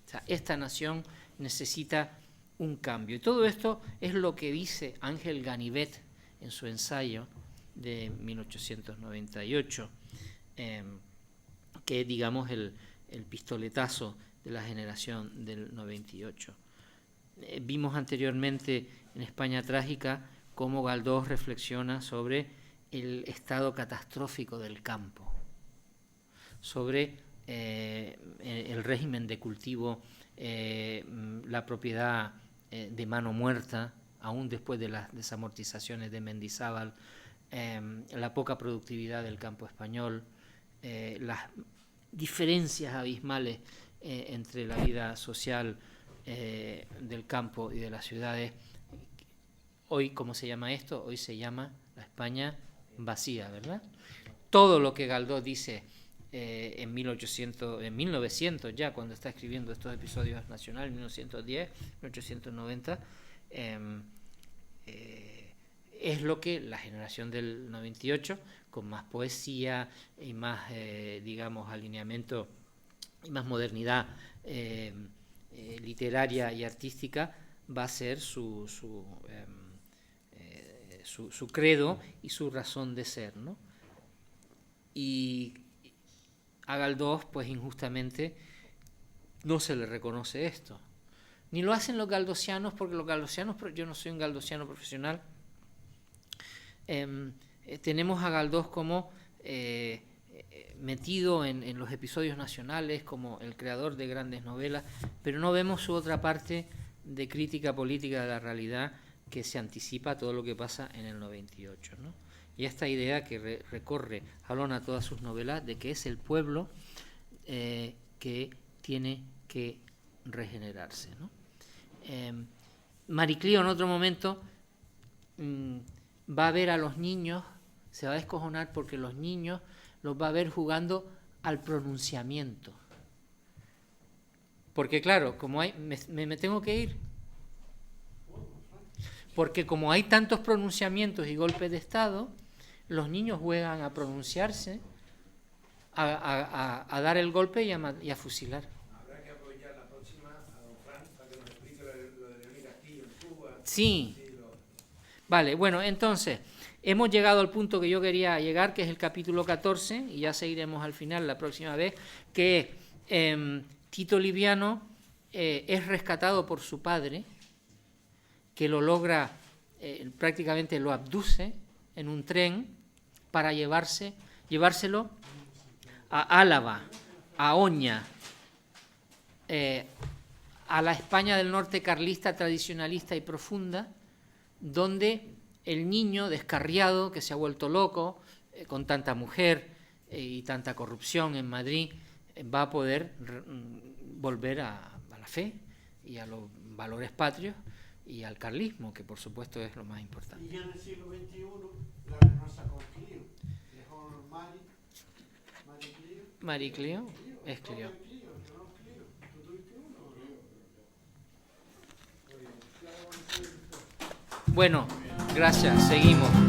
[SPEAKER 1] O sea, esta nación necesita un cambio. Y todo esto es lo que dice Ángel Ganivet en su ensayo de 1898, que es, digamos, el pistoletazo de la generación del 98. Vimos anteriormente en España Trágica cómo Galdós reflexiona sobre el estado catastrófico del campo, sobre el régimen de cultivo, la propiedad de mano muerta, aún después de las desamortizaciones de Mendizábal, la poca productividad del campo español, las diferencias abismales entre la vida social del campo y de las ciudades. Hoy, ¿cómo se llama esto? Hoy se llama la España vacía, ¿verdad? Todo lo que Galdós dice en 1900 ya, cuando está escribiendo estos episodios nacionales, 1910, 1890, es lo que la generación del 98, con más poesía y más, digamos, alineamiento y más modernidad literaria y artística, va a ser su credo y su razón de ser, ¿no? Y a Galdós, pues injustamente, no se le reconoce esto. Ni lo hacen los galdosianos, porque los galdosianos, yo no soy un galdosiano profesional, tenemos a Galdós como metido en los episodios nacionales, como el creador de grandes novelas, pero no vemos su otra parte de crítica política de la realidad que se anticipa a todo lo que pasa en el 98, ¿no? Y esta idea que recorre Jalón todas sus novelas, de que es el pueblo que tiene que regenerarse, ¿no? Mariclío en otro momento va a ver a los niños, se va a descojonar porque los niños los va a ver jugando al pronunciamiento. Porque claro, como hay, me tengo que ir, porque como hay tantos pronunciamientos y golpes de Estado, los niños juegan a pronunciarse, a dar el golpe y a fusilar.
[SPEAKER 2] Habrá que apoyar la próxima a don Fran para que nos explique lo de Leonel Castillo en Cuba.
[SPEAKER 1] Sí. Vale, bueno, entonces, hemos llegado al punto que yo quería llegar, que es el capítulo 14, y ya seguiremos al final la próxima vez, que Tito Liviano es rescatado por su padre, que lo logra, prácticamente lo abduce en un tren para llevárselo a Álava, a Oña, a la España del norte carlista, tradicionalista y profunda, donde el niño descarriado, que se ha vuelto loco, con tanta mujer y tanta corrupción en Madrid, va a poder volver a la fe y a los valores patrios y al carlismo, que por supuesto es lo más importante.
[SPEAKER 4] Y ya en el siglo XXI, la Renaissance Concilio dejó
[SPEAKER 1] Marie Clio es Clio. Bueno, gracias, seguimos.